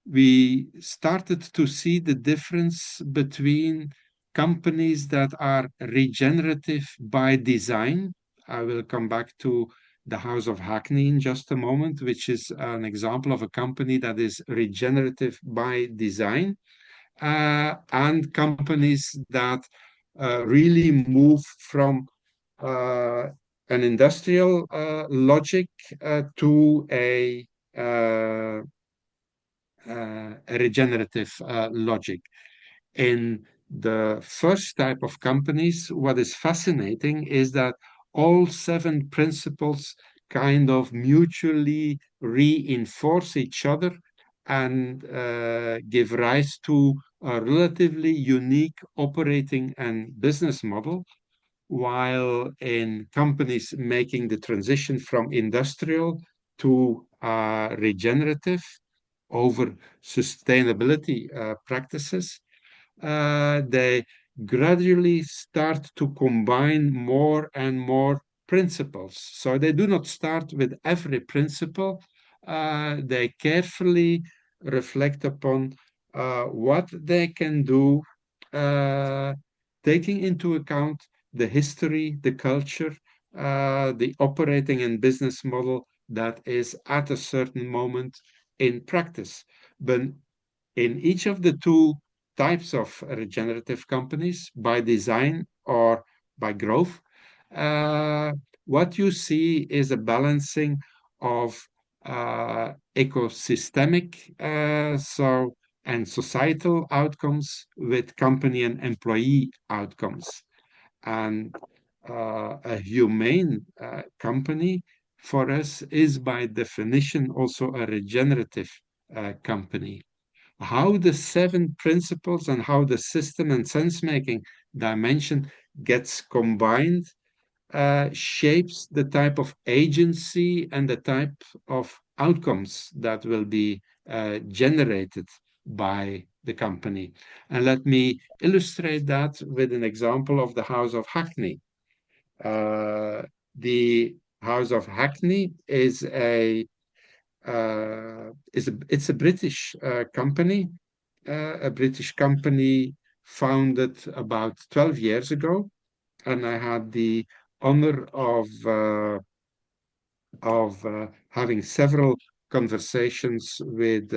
We started to see the difference between companies that are regenerative by design. I will come back to the House of Hackney in just a moment, which is an example of a company that is regenerative by design, and companies that really move from an industrial logic to a regenerative logic. In the first type of companies, what is fascinating is that all 7 principles kind of mutually reinforce each other and give rise to a relatively unique operating and business model, while in companies making the transition from industrial to regenerative over sustainability practices, they gradually start to combine more and more principles. So they do not start with every principle. They carefully reflect upon what they can do, taking into account the history, the culture, the operating and business model that is at a certain moment in practice. But in each of the two types of regenerative companies, by design or by growth, what you see is a balancing of ecosystemic and societal outcomes with company and employee outcomes. And a humane company for us is by definition also a regenerative company. How the 7 principles and how the system and sense-making dimension gets combined shapes the type of agency and the type of outcomes that will be generated by the company. And let me illustrate that with an example of the House of Hackney. The House of Hackney is it's a British company, founded about 12 years ago, and I had the honor of having several conversations with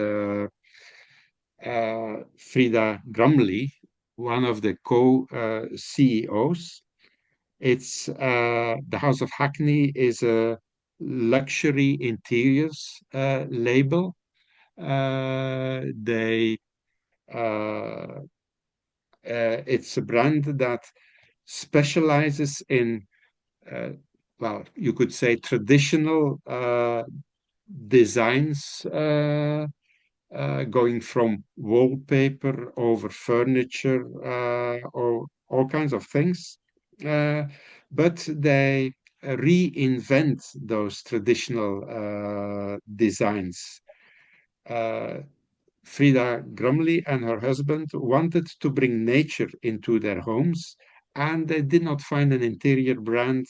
Frida Grumley, one of the co-CEOs. It's the House of Hackney is a luxury interiors label. It's a brand that specializes in, well, you could say traditional designs, going from wallpaper over furniture or all kinds of things. But they reinvent those traditional designs. Frida Grumley and her husband wanted to bring nature into their homes, and they did not find an interior brand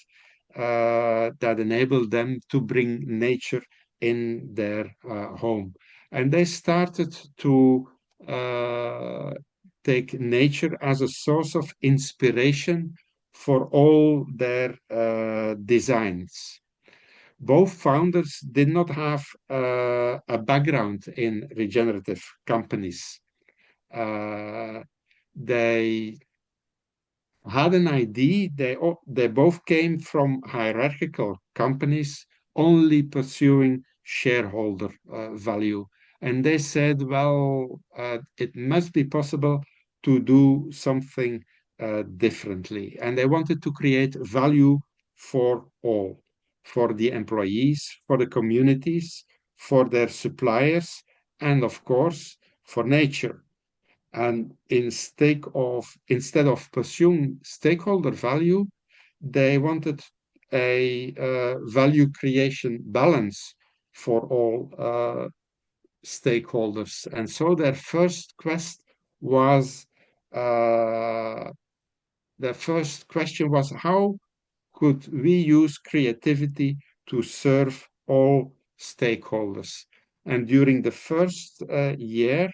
that enabled them to bring nature in their home. And they started to take nature as a source of inspiration for all their designs. Both founders did not have a background in regenerative companies. They had an idea. They both came from hierarchical companies only pursuing shareholder value. And they said, well, it must be possible to do something differently. And they wanted to create value for all, for the employees, for the communities, for their suppliers, and of course, for nature. And instead of pursuing stakeholder value, they wanted a value creation balance for all stakeholders. And so their first question was, how could we use creativity to serve all stakeholders? And during the first year,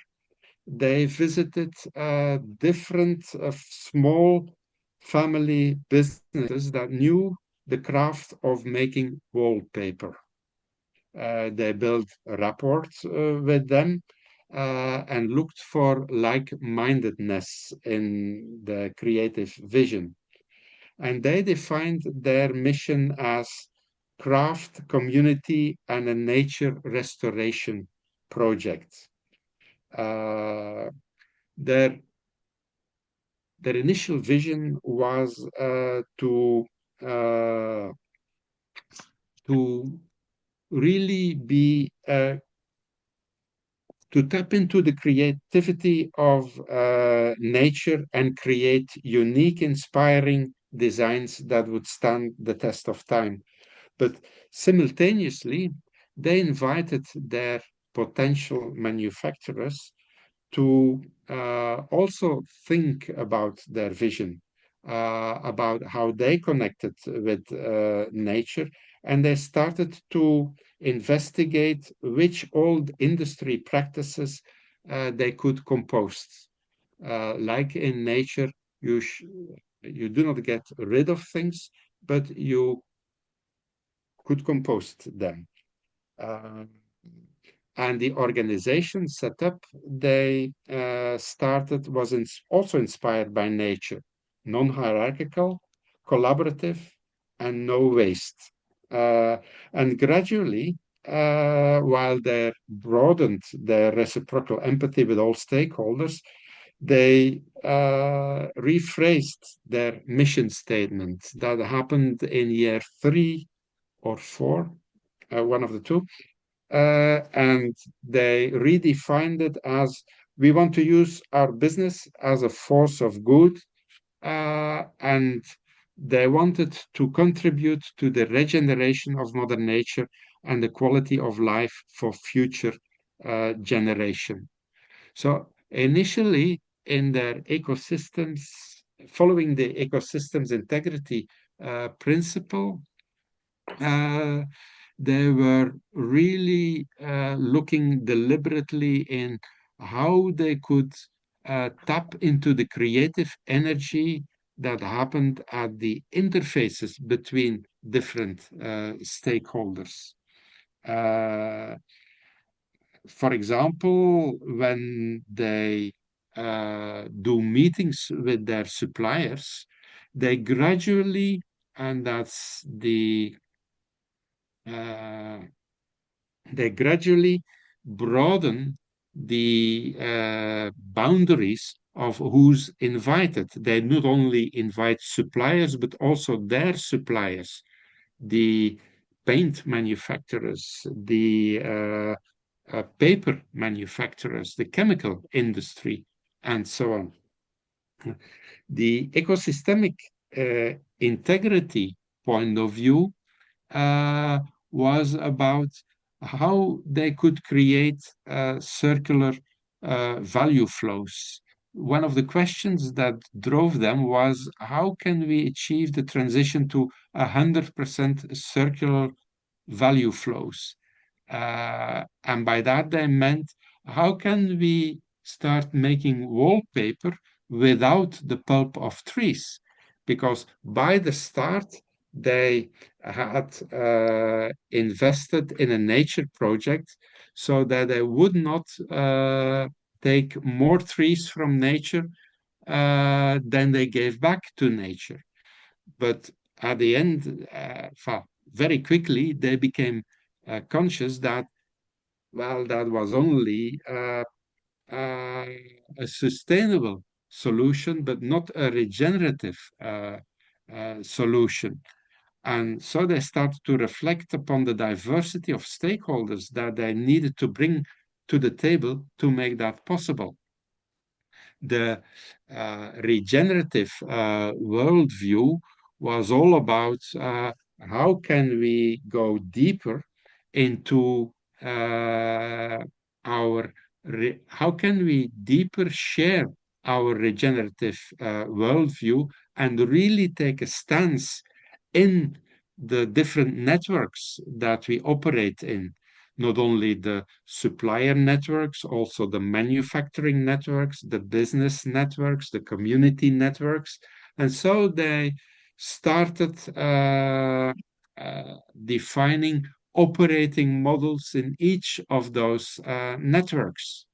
they visited different small family businesses that knew the craft of making wallpaper. They built rapports with them and looked for like-mindedness in the creative vision. And they defined their mission as craft, community, and a nature restoration project. Their initial vision was to really be to tap into the creativity of nature and create unique, inspiring designs that would stand the test of time. But simultaneously, they invited their potential manufacturers to also think about their vision, about how they connected with nature, and they started to investigate which old industry practices they could compost. Like in nature, you do not get rid of things, but you could compost them. And the organization set up they started was also inspired by nature, non-hierarchical, collaborative, and no waste. And gradually, while they broadened their reciprocal empathy with all stakeholders, they rephrased their mission statement. That happened in year 3 or 4, one of the two. And they redefined it as we want to use our business as a force of good, and they wanted to contribute to the regeneration of Mother Nature and the quality of life for future generation. So initially in their ecosystems, following the ecosystems integrity principle, they were really looking deliberately in how they could tap into the creative energy that happened at the interfaces between different stakeholders. For example, when they do meetings with their suppliers, they gradually, and that's they gradually broaden the boundaries of who's invited. They not only invite suppliers, but also their suppliers, the paint manufacturers, the paper manufacturers, the chemical industry, and so on. The ecosystemic integrity point of view was about how they could create circular value flows. One of the questions that drove them was, how can we achieve the transition to 100% circular value flows? And by that they meant, how can we start making wallpaper without the pulp of trees? Because by the start, they had invested in a nature project so that they would not take more trees from nature than they gave back to nature. But at the end, very quickly, they became conscious that, well, that was only a sustainable solution, but not a regenerative solution. And so they started to reflect upon the diversity of stakeholders that they needed to bring to the table to make that possible. The regenerative worldview was all about how can we go deeper into how can we deeper share our regenerative worldview and really take a stance in the different networks that we operate in, not only the supplier networks, also the manufacturing networks, the business networks, the community networks. And so they started defining operating models in each of those networks.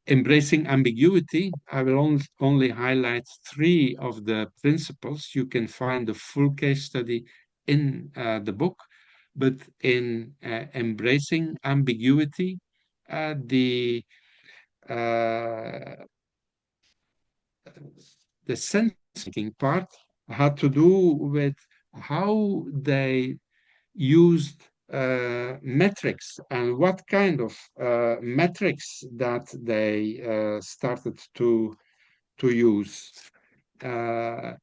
Embracing ambiguity, I will only highlight 3 of the principles. You can find the full case study in the book, but in embracing ambiguity, the sense-making part had to do with how they used metrics and what kind of metrics that they started to use. The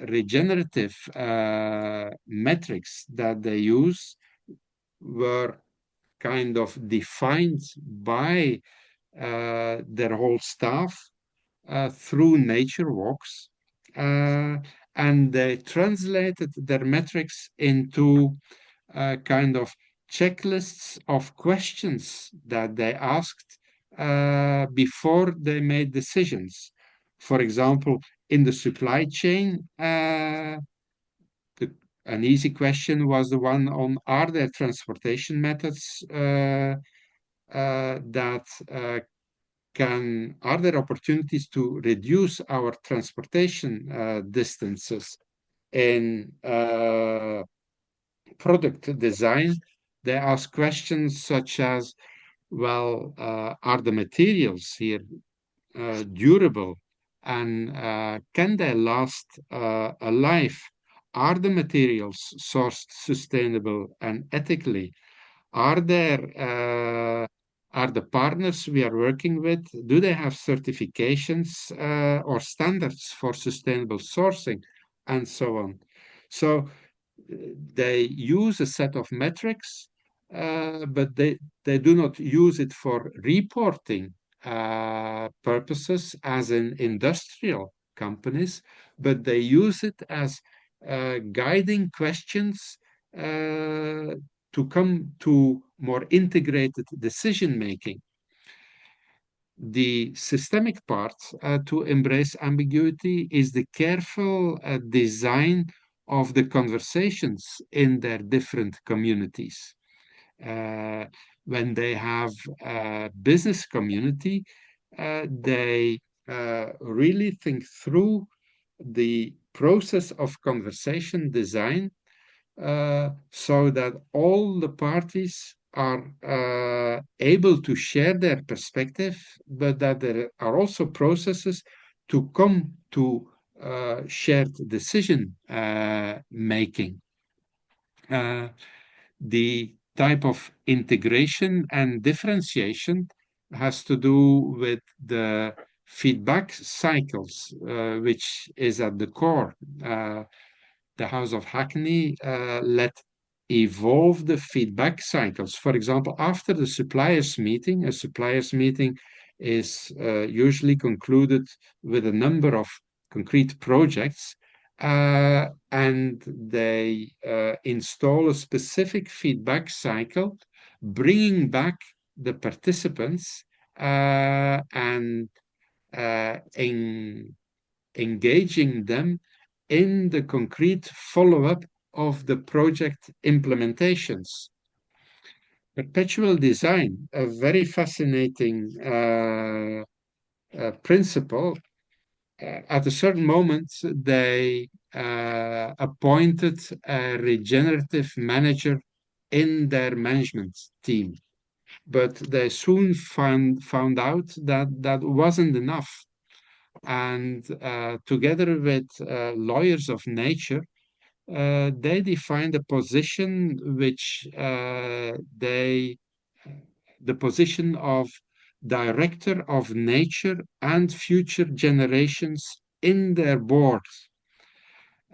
regenerative metrics that they use were kind of defined by their whole staff through nature walks, and they translated their metrics into kind of checklists of questions that they asked before they made decisions. For example, in the supply chain, an easy question was the one on, are there transportation methods that are there opportunities to reduce our transportation distances in product design? They ask questions such as, well, are the materials here durable, and can they last a life? Are the materials sourced sustainable and ethically? Are the partners we are working with, do they have certifications or standards for sustainable sourcing, and so on? So they use a set of metrics, but they do not use it for reporting purposes as in industrial companies, but they use it as guiding questions to come to more integrated decision making. The systemic part to embrace ambiguity is the careful design of the conversations in their different communities. When they have a business community, they really think through the process of conversation design so that all the parties are able to share their perspective, but that there are also processes to come to shared decision making. The type of integration and differentiation has to do with the feedback cycles, which is at the core. The House of Hackney let evolve the feedback cycles. For example, after the suppliers meeting, a suppliers meeting is usually concluded with a number of concrete projects, and they install a specific feedback cycle, bringing back the participants and engaging them in the concrete follow-up of the project implementations. Perpetual design, a very fascinating principle. At a certain moment, they appointed a regenerative manager in their management team, but they soon found out that that wasn't enough. And together with lawyers of nature, they defined a position which the position of director of nature and future generations in their board.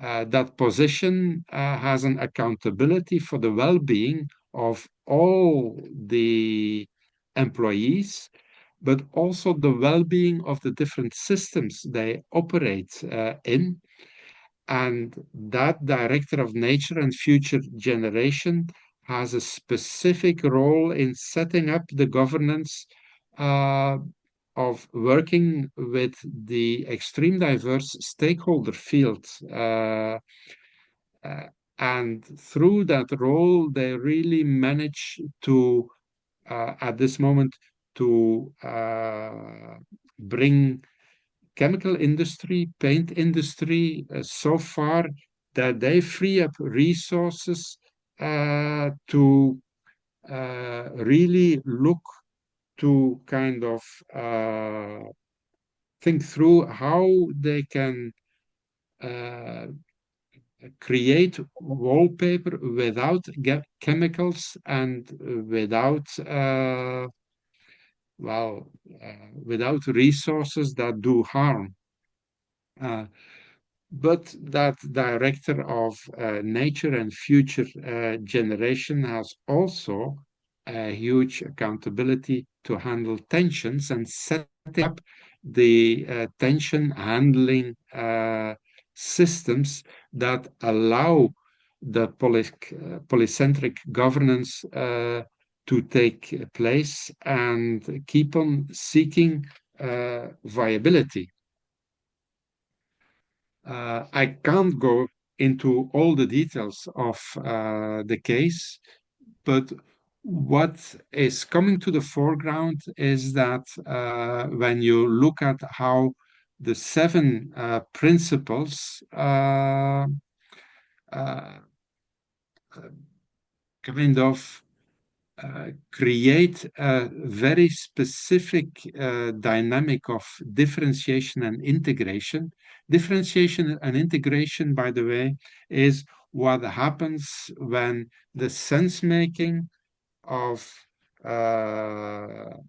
That position has an accountability for the well-being of all the employees, but also the well-being of the different systems they operate in. And that director of nature and future generation has a specific role in setting up the governance of working with the extreme diverse stakeholder field. And through that role, they really manage to, at this moment, to bring chemical industry, paint industry, so far that they free up resources to really look to kind of think through how they can create wallpaper without chemicals and without without resources that do harm. But that director of nature and future generation has also a huge accountability to handle tensions and set up the tension handling systems that allow the polycentric governance to take place and keep on seeking viability. I can't go into all the details of the case, but what is coming to the foreground is that when you look at how the 7 principles kind of create a very specific dynamic of differentiation and integration. Differentiation and integration, by the way, is what happens when the sense making of the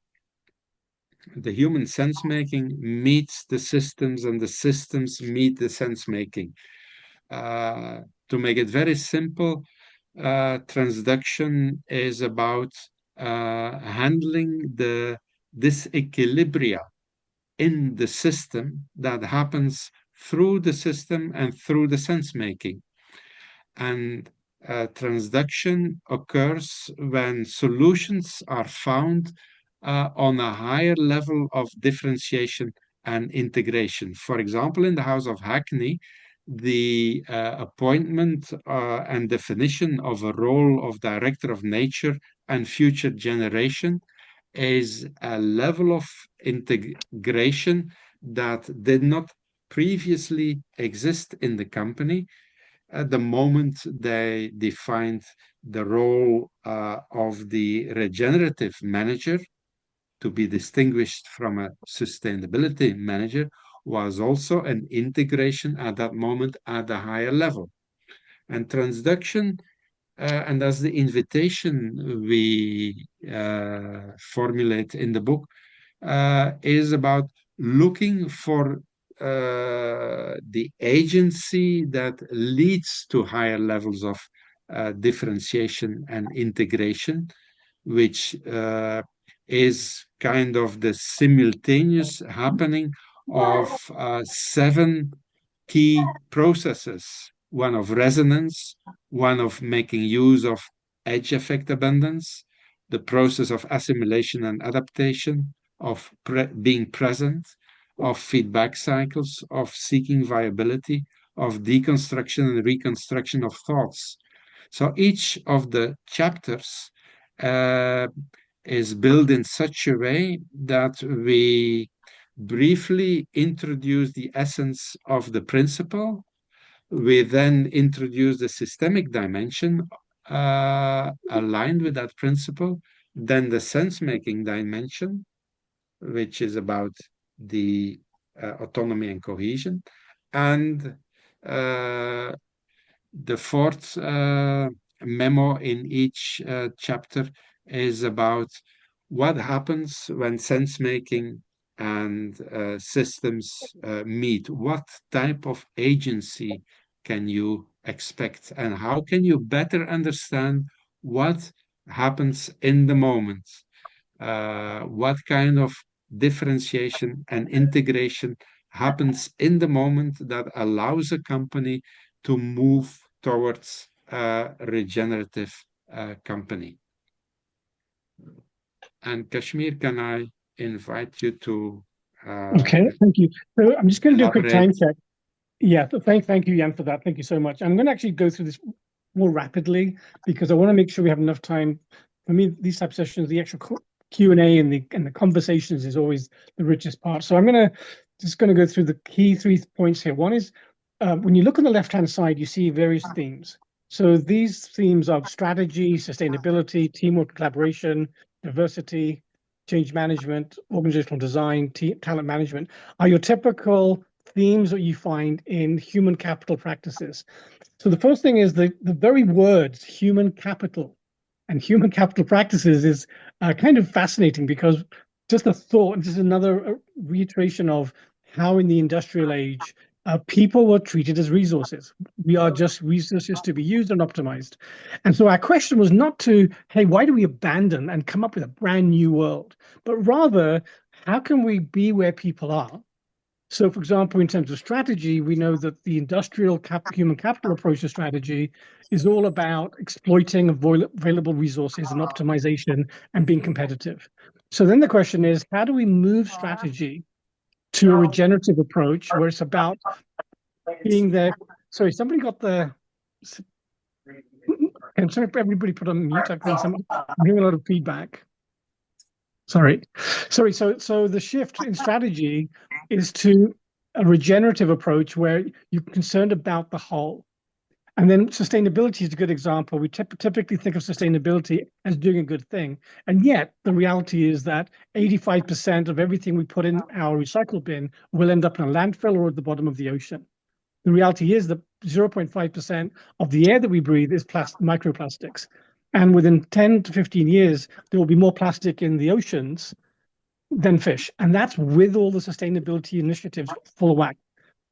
human sense making meets the systems and the systems meet the sense making. To make it very simple, transduction is about handling the disequilibria in the system that happens through the system and through the sense making. And transduction occurs when solutions are found on a higher level of differentiation and integration. For example, in the House of Hackney, the appointment and definition of a role of director of nature and future generation is a level of integration that did not previously exist in the company at the moment they defined the role of the regenerative manager to be distinguished from a sustainability manager was also an integration at that moment at a higher level. And transduction, and that's the invitation we formulate in the book, is about looking for the agency that leads to higher levels of differentiation and integration, which is kind of the simultaneous happening of 7 key processes: one of resonance, one of making use of edge effect abundance, the process of assimilation and adaptation, of being present, of feedback cycles, of seeking viability, of deconstruction and reconstruction of thoughts. So each of the chapters is built in such a way that we briefly introduce the essence of the principle. We then introduce the systemic dimension aligned with that principle, then the sense-making dimension, which is about the autonomy and cohesion, and the 4th memo in each chapter is about what happens when sense-making and systems meet. What type of agency can you expect, and how can you better understand what happens in the moment? What kind of differentiation and integration happens in the moment that allows a company to move towards a regenerative company? And Kashmir, can I invite you to Okay, thank you. So I'm just going to do a quick time elaborate? check. Yeah, thank you, Jan, for that. Thank you so much. I'm going to actually go through this more rapidly because I want to make sure we have enough time. For me, these type of sessions, the actual Q&A and the conversations is always the richest part. So I'm just going to go through the key 3 points here. One is when you look on the left-hand side, you see various themes. So these themes are strategy, sustainability, teamwork, collaboration, diversity, change management, organizational design, talent management are your typical themes that you find in human capital practices. So the first thing is the very words human capital and human capital practices is kind of fascinating because just the thought, this is another reiteration of how in the industrial age, people were treated as resources. We are just resources to be used and optimized. And so our question was not to, hey, why do we abandon and come up with a brand new world? But rather, how can we be where people are? So, for example, in terms of strategy, we know that the industrial human capital approach to strategy is all about exploiting available resources and optimization and being competitive. So then the question is, how do we move strategy to a regenerative approach where it's about being there. Sorry, somebody got the. I'm sorry, everybody put on mute. I think I'm hearing a lot of feedback. Sorry. So the shift in strategy is to a regenerative approach where you're concerned about the whole. And then sustainability is a good example. We typically think of sustainability as doing a good thing. And yet the reality is that 85% of everything we put in our recycle bin will end up in a landfill or at the bottom of the ocean. The reality is that 0.5% of the air that we breathe is microplastics. And within 10 to 15 years, there will be more plastic in the oceans than fish. And that's with all the sustainability initiatives full of whack.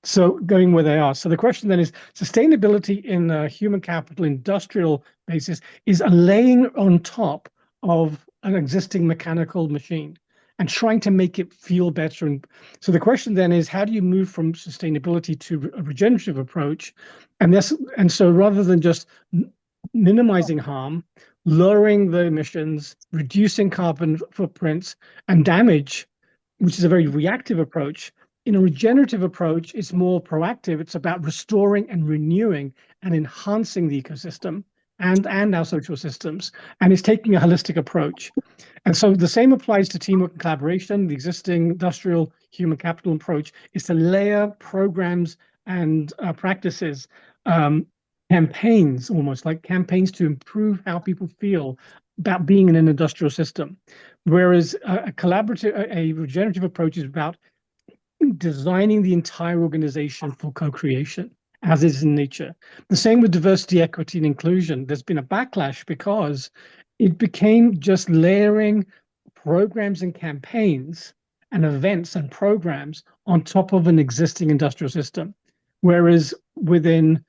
So going where they are. So the question then is sustainability in a human capital industrial basis is a laying on top of an existing mechanical machine and trying to make it feel better. And so the question then is, how do you move from sustainability to a regenerative approach? And so rather than just minimizing harm, lowering the emissions, reducing carbon footprints and damage, which is a very reactive approach, in a regenerative approach, it's more proactive. It's about restoring and renewing and enhancing the ecosystem and our social systems. And it's taking a holistic approach. And so the same applies to teamwork and collaboration. The existing industrial human capital approach is to layer programs and practices, campaigns, almost like campaigns to improve how people feel about being in an industrial system. Whereas a regenerative approach is about designing the entire organization for co-creation, as is in nature. The same with diversity, equity, and inclusion. There's been a backlash because it became just layering programs and campaigns and events and programs on top of an existing industrial system. Whereas within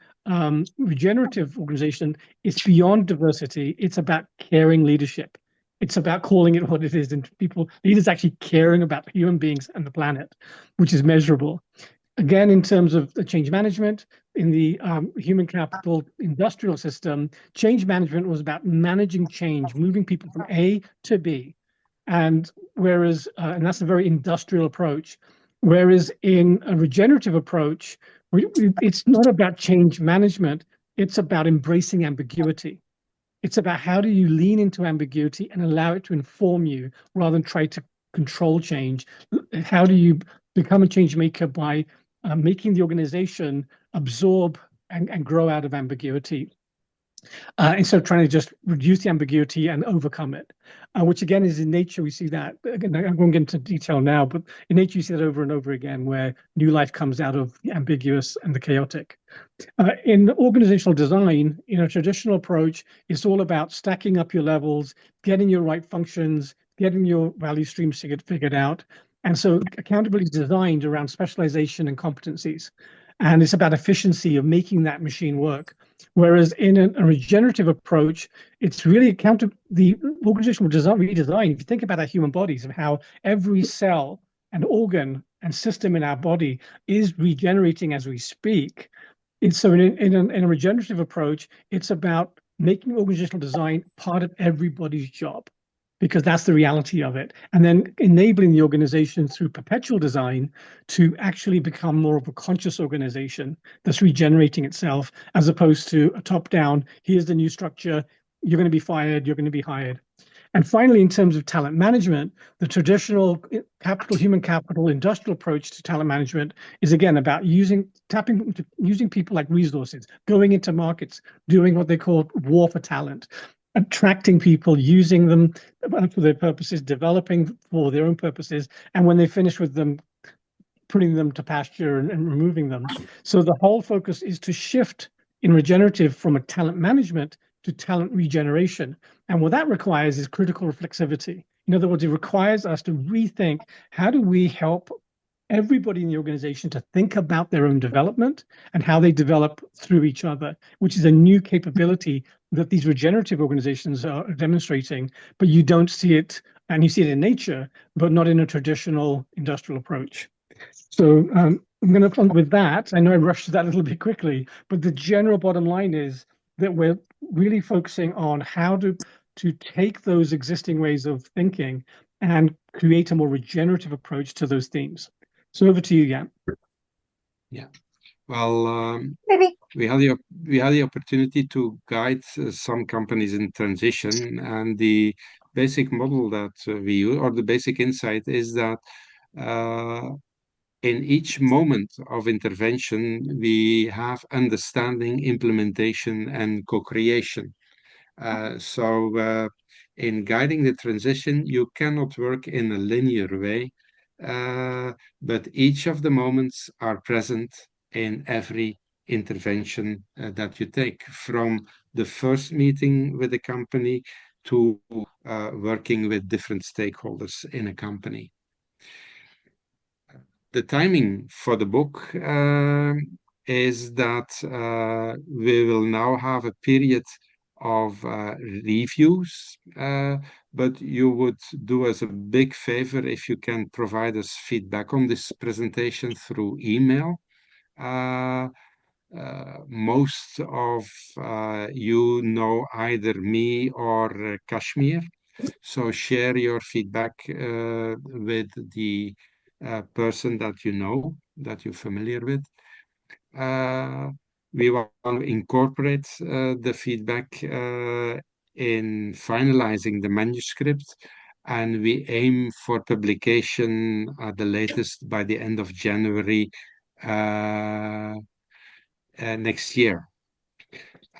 regenerative organization, it's beyond diversity. It's about caring leadership. It's about calling it what it is, and leaders actually caring about human beings and the planet, which is measurable. Again, in terms of the change management, in the human capital industrial system, change management was about managing change, moving people from A to B. And that's a very industrial approach. Whereas in a regenerative approach, it's not about change management, it's about embracing ambiguity. It's about how do you lean into ambiguity and allow it to inform you rather than try to control change. How do you become a change maker by making the organization absorb and grow out of ambiguity? Instead of trying to just reduce the ambiguity and overcome it, which again is in nature. We see that, again, I won't get into detail now, but in nature you see that over and over again where new life comes out of the ambiguous and the chaotic. In organizational design, in a traditional approach, it's all about stacking up your levels, getting your right functions, getting your value streams figured out. And so accountability is designed around specialization and competencies. And it's about efficiency of making that machine work. Whereas in a regenerative approach, it's really the organizational redesign. If you think about our human bodies and how every cell and organ and system in our body is regenerating as we speak. So in a regenerative approach, it's about making organizational design part of everybody's job, because that's the reality of it. And then enabling the organization through perpetual design to actually become more of a conscious organization that's regenerating itself, as opposed to a top-down, here's the new structure, you're going to be fired, you're going to be hired. And finally, in terms of talent management, the traditional human capital, industrial approach to talent management is again about using people like resources, going into markets, doing what they call war for talent, attracting people, using them for their purposes, developing for their own purposes, and when they finish with them, putting them to pasture and removing them. So the whole focus is to shift in regenerative from a talent management to talent regeneration. And what that requires is critical reflexivity. In other words, it requires us to rethink, how do we help everybody in the organization to think about their own development and how they develop through each other, which is a new capability that these regenerative organizations are demonstrating, but you don't see it, and you see it in nature, but not in a traditional industrial approach. So I'm going to end with that. I know I rushed that a little bit quickly, but the general bottom line is that we're really focusing on how to take those existing ways of thinking and create a more regenerative approach to those themes. So over to you, Jan. Yeah. Well, Baby. we had the opportunity to guide some companies in transition, and the basic model that we use, or the basic insight, is that in each moment of intervention, we have understanding, implementation, and co-creation. So in guiding the transition, you cannot work in a linear way, but each of the moments are present in every intervention that you take, from the first meeting with the company to working with different stakeholders in a company. The timing for the book is that we will now have a period of reviews, but you would do us a big favor if you can provide us feedback on this presentation through email. Most of you know either me or Kashmir, so share your feedback with the person that you know, that you're familiar with. We want to incorporate the feedback in finalizing the manuscript, and we aim for publication at the latest by the end of January next year.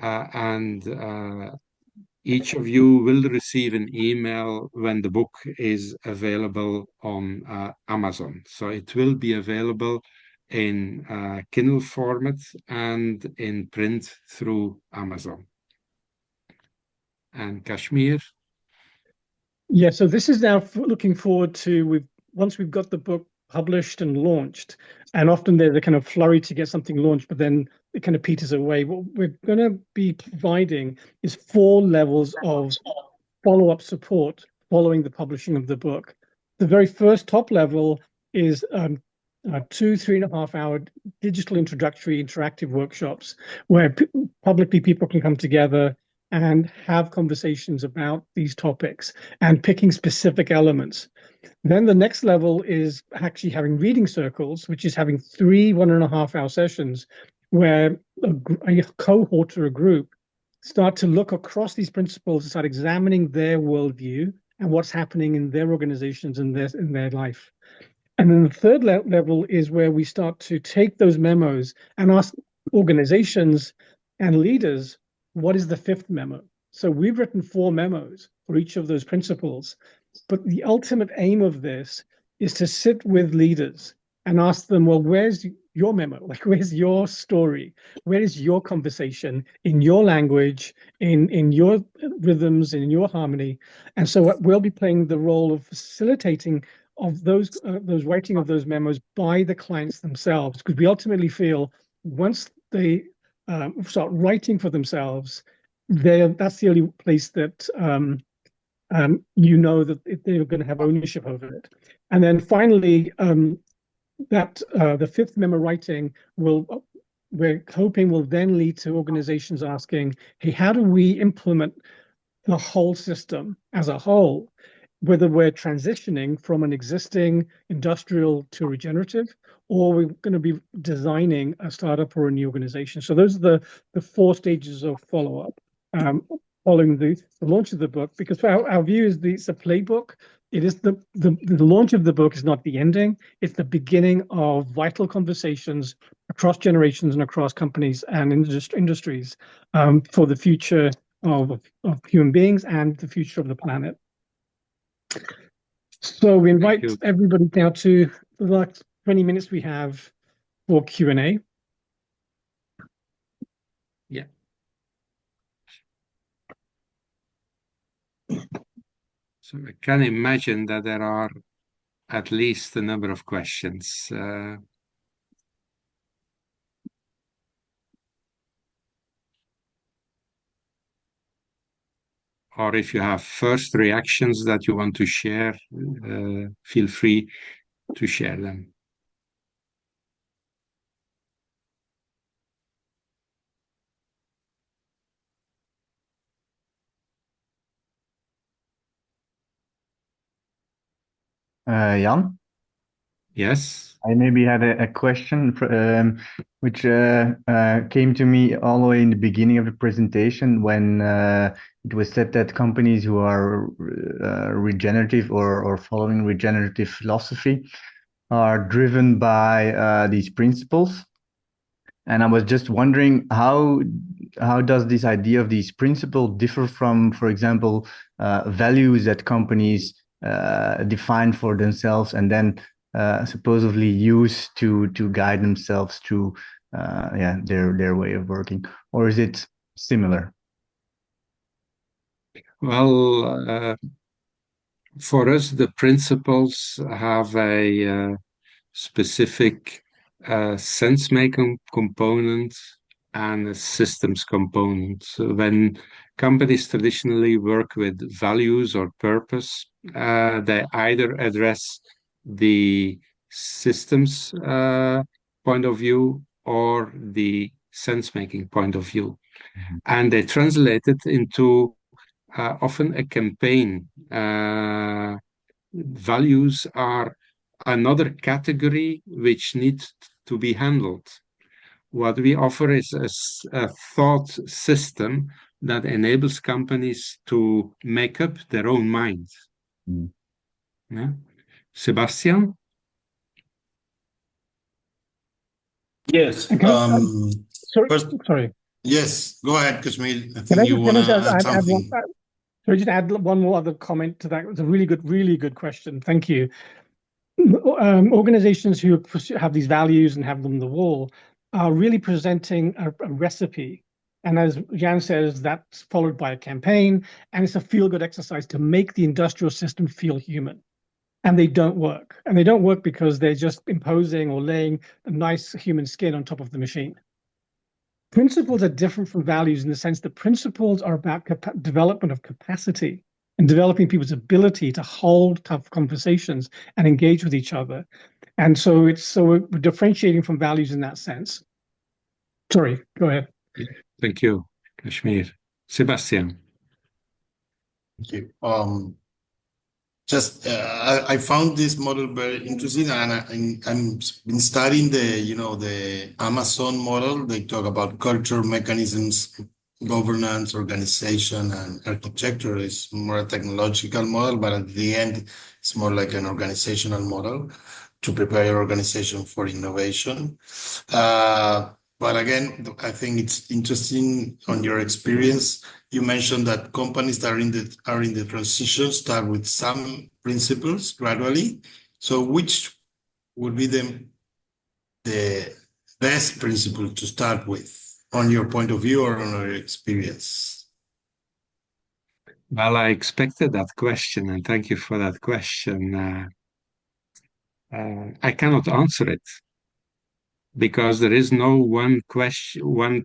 And each of you will receive an email when the book is available on Amazon. So it will be available in Kindle format and in print through Amazon. And Kashmir? Yeah, so this is now looking forward to, once we've got the book published and launched, and often there's a kind of flurry to get something launched, but then it kind of peters away. What we're going to be providing is 4 levels of follow-up support following the publishing of the book. The very first top level is 2 3.5 hour digital introductory interactive workshops where publicly people can come together and have conversations about these topics and picking specific elements. Then the next level is actually having reading circles, which is having 3 1.5 hour sessions where a cohort or a group start to look across these principles and start examining their worldview and what's happening in their organizations and in their life. And then the third level is where we start to take those memos and ask organizations and leaders, what is the 5th memo? So we've written 4 memos for each of those principles, but the ultimate aim of this is to sit with leaders and ask them, well, where's your memo? Like, where's your story? Where is your conversation in your language, in your rhythms, in your harmony? And so we'll be playing the role of facilitating of those writing of those memos by the clients themselves, because we ultimately feel once they start writing for themselves, that's the only place that you know that they're going to have ownership over it. And then finally, that the 5th memo writing we're hoping will then lead to organizations asking, hey, how do we implement the whole system as a whole, whether we're transitioning from an existing industrial to regenerative, or we're going to be designing a startup or a new organization. So those are the 4 stages of follow-up following the launch of the book, because our view is it's a playbook. It is the launch of the book is not the ending. It's the beginning of vital conversations across generations and across companies and industries for the future of human beings and the future of the planet. So we invite everybody now to the last 20 minutes we have for Q&A. Yeah. So I can imagine that there are at least a number of questions. Or if you have first reactions that you want to share, feel free to share them. Jan? Yes. I maybe had a question which came to me all the way in the beginning of the presentation when it was said that companies who are regenerative or following regenerative philosophy are driven by these principles. And I was just wondering how does this idea of these principles differ from, for example, values that companies define for themselves and then supposedly use to guide themselves through their way of working, or is it similar? Well, for us, the principles have a specific sense-making component and a systems component. So when companies traditionally work with values or purpose, they either address the systems point of view or the sense-making point of view. And they translate it into often a campaign. Values are another category which needs to be handled. What we offer is a thought system that enables companies to make up their own mind. Yeah. Sebastian? Yes. And sorry, First, sorry. yes, go ahead, Kashmir. I Can think I you just, want to add add something. sorry, just add one more other comment to that. It was a really good question. Thank you. Organizations who have these values and have them on the wall are really presenting a recipe. And as Jan says, that's followed by a campaign, and it's a feel-good exercise to make the industrial system feel human. And they don't work. And they don't work because they're just imposing or laying a nice human skin on top of the machine. Principles are different from values in the sense that principles are about development of capacity and developing people's ability to hold tough conversations and engage with each other. And so we're differentiating from values in that sense. Sorry, go ahead. Thank you, Kashmir. Sebastian. Thank you. I found this model very interesting, and I'm been studying the Amazon model. They talk about culture, mechanisms, governance, organization, and architecture. Is more a technological model, but at the end, it's more like an organizational model to prepare your organization for innovation. But again, I think it's interesting on your experience. You mentioned that companies that are in the transition start with some principles gradually. So which would be the best principle to start with on your point of view or on your experience? Well, I expected that question, and thank you for that question. I cannot answer it because there is no one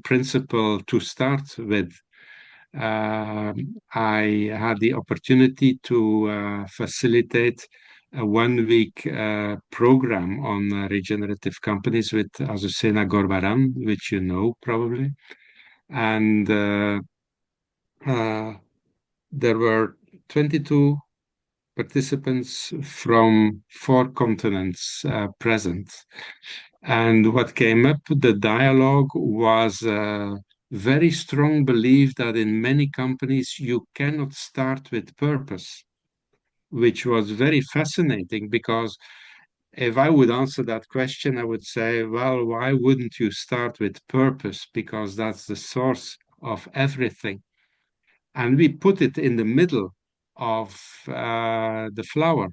principle to start with. I had the opportunity to facilitate a 1-week program on regenerative companies with Azucena Gorbaran, which you know probably. And there were 22 participants from 4 continents present. And what came up, the dialogue was a very strong belief that in many companies you cannot start with purpose, which was very fascinating because if I would answer that question, I would say, well, why wouldn't you start with purpose? Because that's the source of everything. And we put it in the middle of the flower.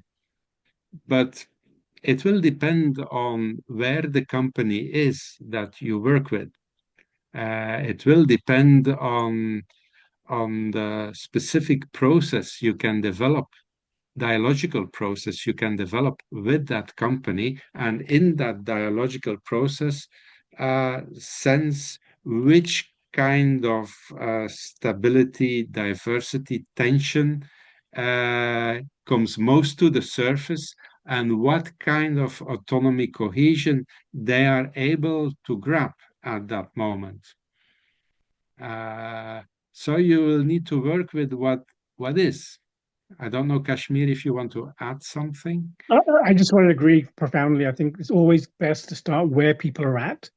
But it will depend on where the company is that you work with. It will depend on the specific process you can develop, dialogical process you can develop with that company, and in that dialogical process, sense which kind of stability, diversity, tension comes most to the surface, and what kind of autonomy, cohesion they are able to grab at that moment. So you will need to work with what is. I don't know, Kashmir, if you want to add something. I just want to agree profoundly. I think it's always best to start where people are at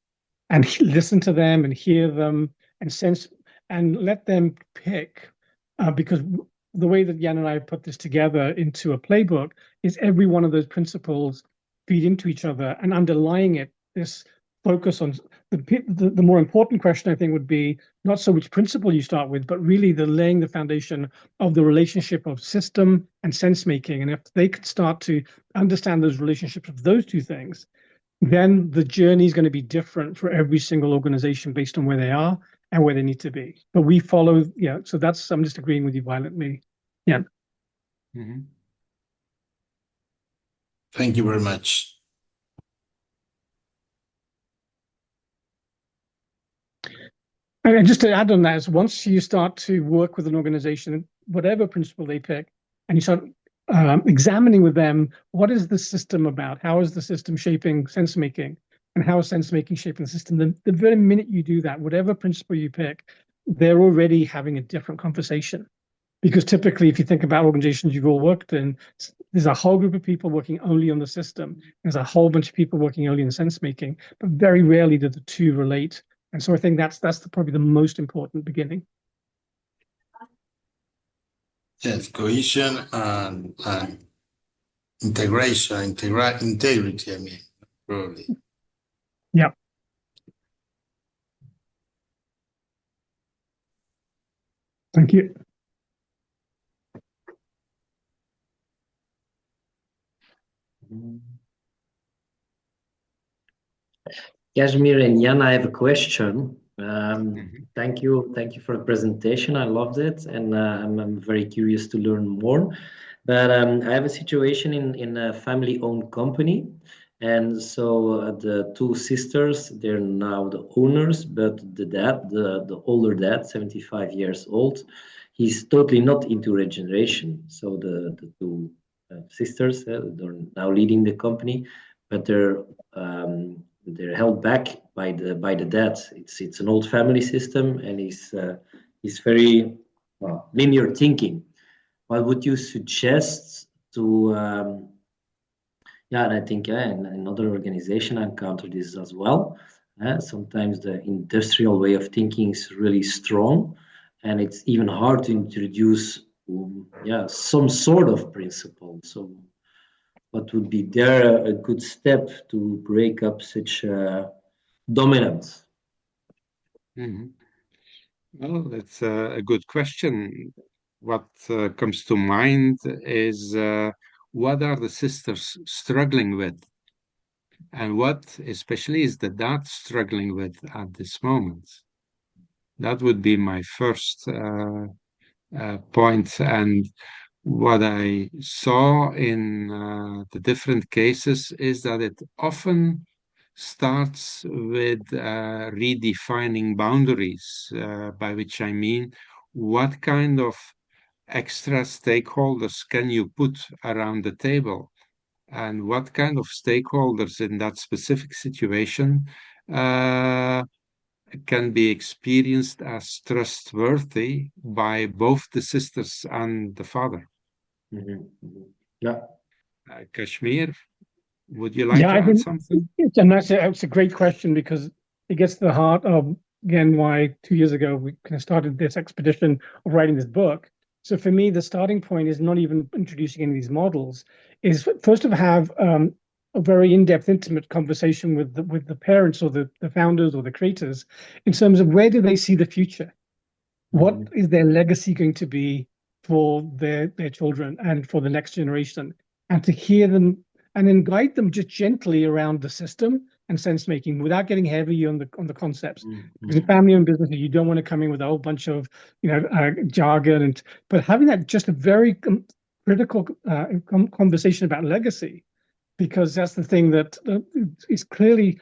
and listen to them and hear them and sense and let them pick. Because the way that Jan and I put this together into a playbook is every one of those principles feed into each other, and underlying it, this focus on the more important question, I think, would be not so which principle you start with, but really the laying the foundation of the relationship of system and sense making. And if they could start to understand those relationships of those two things, then the journey is going to be different for every single organization based on where they are and where they need to be. But we follow, yeah. So that's, I'm just agreeing with you violently. Yeah. Mm-hmm. Thank you very much. And just to add on that is once you start to work with an organization, whatever principle they pick, and you start examining with them, what is the system about? How is the system shaping sense making? And how is sense making shaping the system? The very minute you do that, whatever principle you pick, they're already having a different conversation. Because typically, if you think about organizations you've all worked in, there's a whole group of people working only on the system. There's a whole bunch of people working only in sense making, but very rarely do the two relate. And so I think that's probably the most important beginning. Yes, cohesion and integration, integrity, I mean, probably. Yeah. Thank you. Kashmir and Jan, I have a question. Thank you for the presentation. I loved it, and I'm very curious to learn more. But I have a situation in a family-owned company, and so the two sisters, they're now the owners, but the dad, the older dad, 75 years old, he's totally not into regeneration. So the two sisters, they're now leading the company, but they're held back by the dad. It's an old family system, and he's very linear thinking. What would you suggest to and I think in other organizations I encounter this as well. Sometimes the industrial way of thinking is really strong, and it's even hard to introduce some sort of principle. So what would be there a good step to break up such dominance? Mm-hmm. Well, that's a good question. What comes to mind is what are the sisters struggling with? And what especially is the dad struggling with at this moment? That would be my first point. And what I saw in the different cases is that it often starts with redefining boundaries, by which I mean what kind of extra stakeholders can you put around the table, and what kind of stakeholders in that specific situation can be experienced as trustworthy by both the sisters and the father. Yeah. Kashmir, would you like to add something? It's a great question, because it gets to the heart of, again, why 2 years ago we kind of started this expedition of writing this book. So for me, the starting point is not even introducing any of these models, is first of have a very in-depth, intimate conversation with the parents or the founders or the creators in terms of where do they see the future? What is their legacy going to be for their children and for the next generation? And to hear them and then guide them just gently around the system and sense making without getting heavy on the concepts. Because in family-owned businesses, you don't want to come in with a whole bunch of jargon, but having that just a very critical conversation about legacy, because that's the thing that is clearly,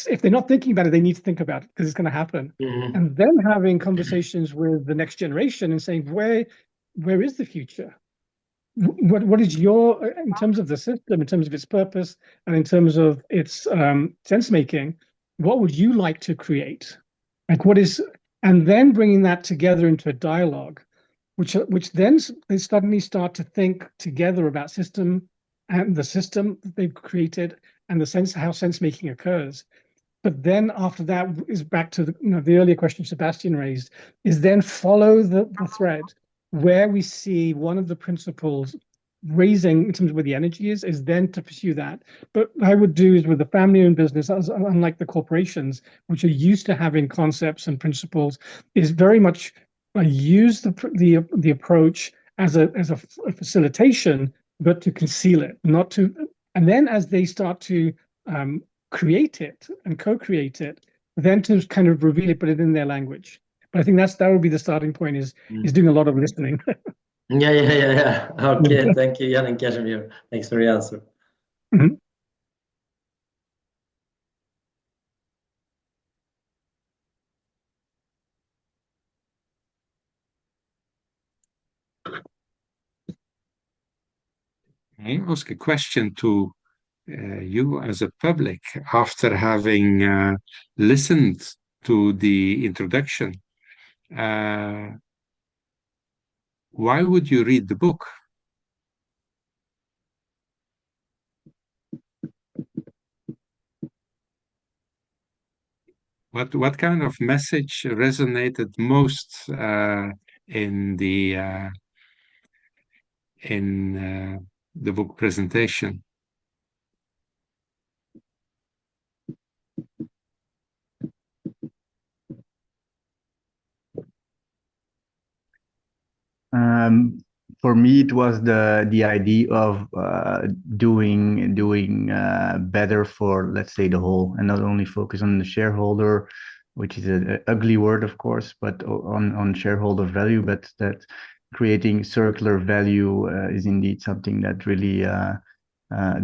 if they're not thinking about it, they need to think about it because it's going to happen. And then having conversations with the next generation and saying, where is the future? What is your, in terms of the system, in terms of its purpose, and in terms of its sense making, what would you like to create? Like what is, and then bringing that together into a dialogue which then they suddenly start to think together about system and the system that they've created and the sense how sense making occurs. But then after that is back to the earlier question Sebastian raised, is then follow the thread where we see one of the principles raising in terms of where the energy is then to pursue that. But what I would do is with the family-owned business, unlike the corporations, which are used to having concepts and principles, is very much use the approach as a facilitation, but to conceal it, not to. And then as they start to create it and co-create it, then to kind of reveal it, put it in their language. But I think that would be the starting point is doing a lot of listening. Yeah. Okay, thank you, Jan and Kashmir. Thanks for your answer. Mhm. I ask a question to you as a public after having listened to the introduction. Why would you read the book? What kind of message resonated most in the book presentation? For me, it was the idea of doing better for, let's say, the whole, and not only focus on the shareholder, which is an ugly word, of course, but on shareholder value, but that creating circular value is indeed something that really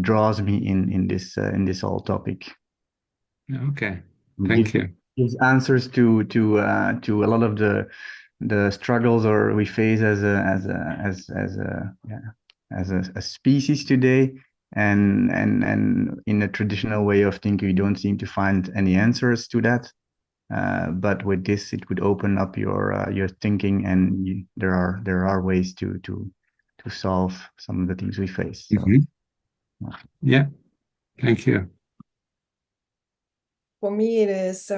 draws me in this whole topic. Okay, thank you. Gives answers to a lot of the struggles or we face as a species today, and in a traditional way of thinking, we don't seem to find any answers to that. But with this, it would open up your thinking, and there are ways to solve some of the things we face. So. Yeah, thank you. For me, it is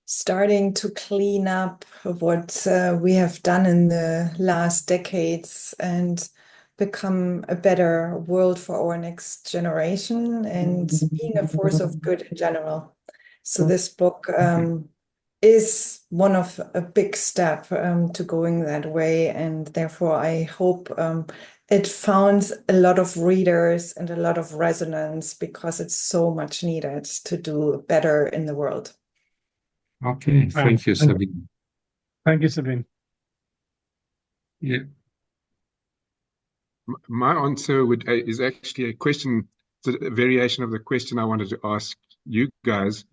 starting to clean up what we have done in the last decades and become a better world for our next generation and being a force of good in general. So this book is one of a big step to going that way, and therefore I hope it found a lot of readers and a lot of resonance because it's so much needed to do better in the world. Okay, thank you, Sabine. Thank you, Sabine. Yeah. My answer is actually a question, a variation of the question I wanted to ask you guys.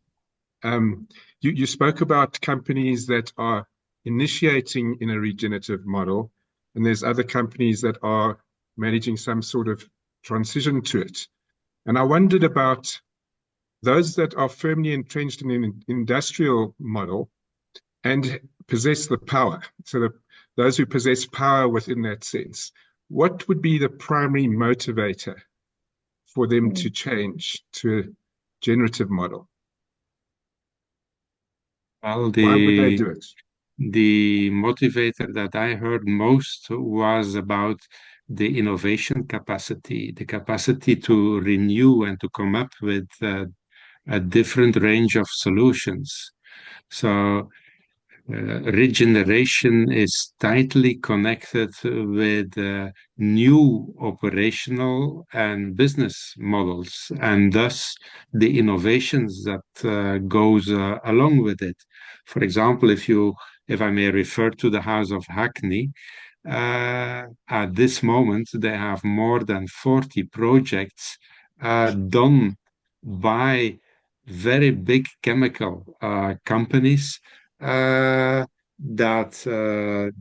You spoke about companies that are initiating in a regenerative model, and there's other companies that are managing some sort of transition to it. And I wondered about those that are firmly entrenched in an industrial model and possess the power. So those who possess power within that sense, what would be the primary motivator for them to change to a generative model? Well, why would they do it? The motivator that I heard most was about the innovation capacity, the capacity to renew and to come up with a different range of solutions. So regeneration is tightly connected with new operational and business models, and thus the innovations that goes along with it. For example, if I may refer to the House of Hackney, at this moment they have more than 40 projects done by very big chemical companies that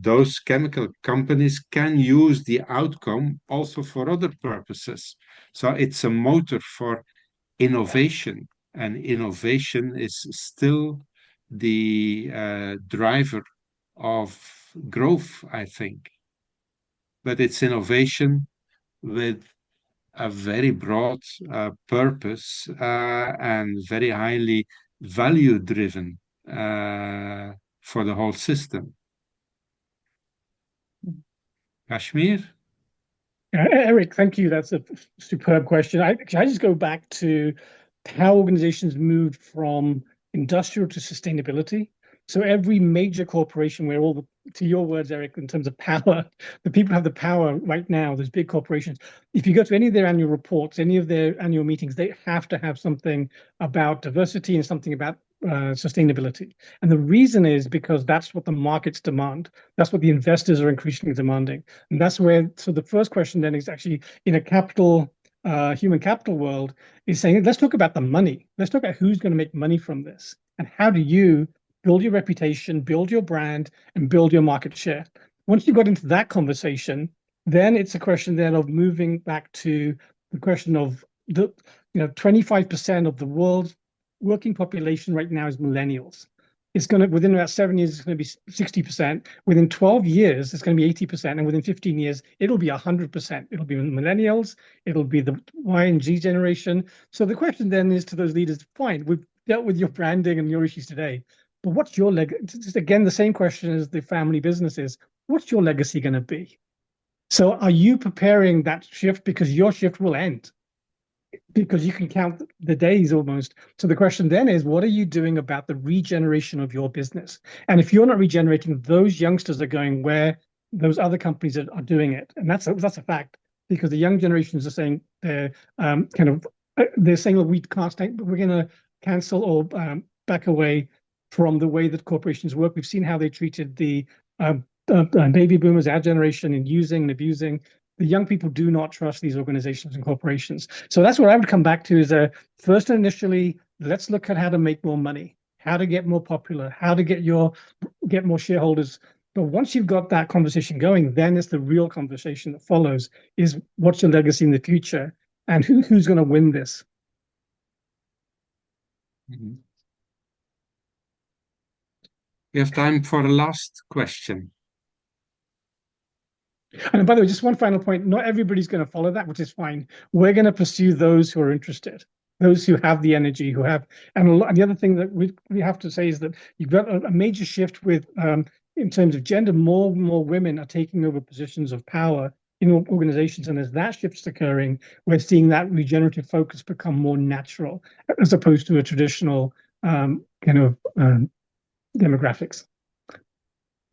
those chemical companies can use the outcome also for other purposes. So it's a motor for innovation, and innovation is still the driver of growth, I think. but it's innovation with a very broad purpose and very highly value-driven for the whole system. Kashmir? Eric, thank you. That's a superb question. I just go back to how organizations moved from industrial to sustainability. So every major corporation where to your words, Eric, in terms of power, the people have the power right now, those big corporations. If you go to any of their annual reports, any of their annual meetings, they have to have something about diversity and something about sustainability. And the reason is because that's what the markets demand. That's what the investors are increasingly demanding. And that's where, so the first question then is actually in a human capital world is saying, let's talk about the money. Let's talk about who's going to make money from this. And how do you build your reputation, build your brand, and build your market share? Once you got into that conversation, then it's a question then of moving back to the question of 25% of the world's working population right now is millennials. It's going to, within about 7 years, it's going to be 60%. Within 12 years, it's going to be 80%. And within 15 years, it'll be 100%. It'll be millennials. It'll be the Y and G generation. So the question then is to those leaders, fine, we've dealt with your branding and your issues today, but what's your legacy? Again, the same question as the family businesses. What's your legacy going to be? So are you preparing that shift? Because your shift will end, because you can count the days almost. So the question then is, what are you doing about the regeneration of your business? And if you're not regenerating, those youngsters are going where those other companies are doing it. And that's a fact, because the young generations are saying they're saying, well, we can't stay, but we're going to cancel or back away from the way that corporations work. We've seen how they treated the baby boomers, our generation, in using and abusing. The young people do not trust these organizations and corporations. So that's what I would come back to is first and initially, let's look at how to make more money, how to get more popular, how to get more shareholders. But once you've got that conversation going, then it's the real conversation that follows is what's your legacy in the future and who's going to win this? Mm-hmm. We have time for a last question. And by the way, just one final point, not everybody's going to follow that, which is fine. We're going to pursue those who are interested, those who have the energy, who have, and the other thing that we have to say is that you've got a major shift with, in terms of gender, more and more women are taking over positions of power in organizations. And as that shift's occurring, we're seeing that regenerative focus become more natural, as opposed to a traditional demographics.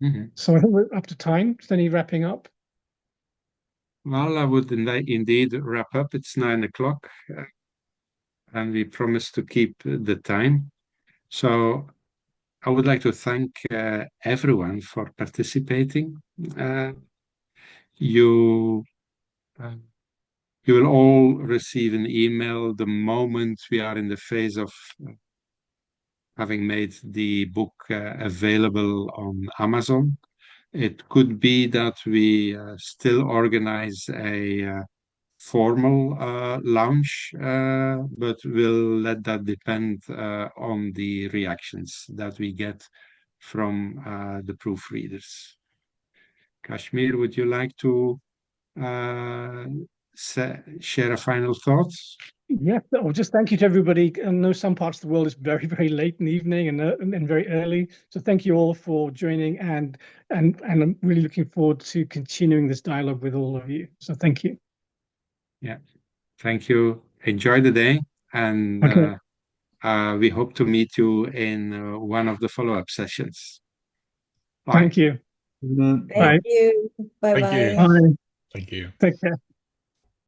Mm-hmm. So I think we're up to time. Is there any wrapping up? Well, I would indeed wrap up. It's 9 o'clock, and we promised to keep the time. So I would like to thank everyone for participating. You will all receive an email the moment we are in the phase of having made the book available on Amazon. It could be that we still organize a formal launch, but we'll let that depend on the reactions that we get from the proofreaders. Kashmir, would you like to share a final thought? Yeah, well, just thank you to everybody. I know some parts of the world is very, very late in the evening and very early. So thank you all for joining, and I'm really looking forward to continuing this dialogue with all of you. So thank you. Yeah, thank you. Enjoy the day, and okay. We hope to meet you in one of the follow-up sessions. Bye. Thank you. Thank you. Bye-bye. Bye. Thank you. Take care.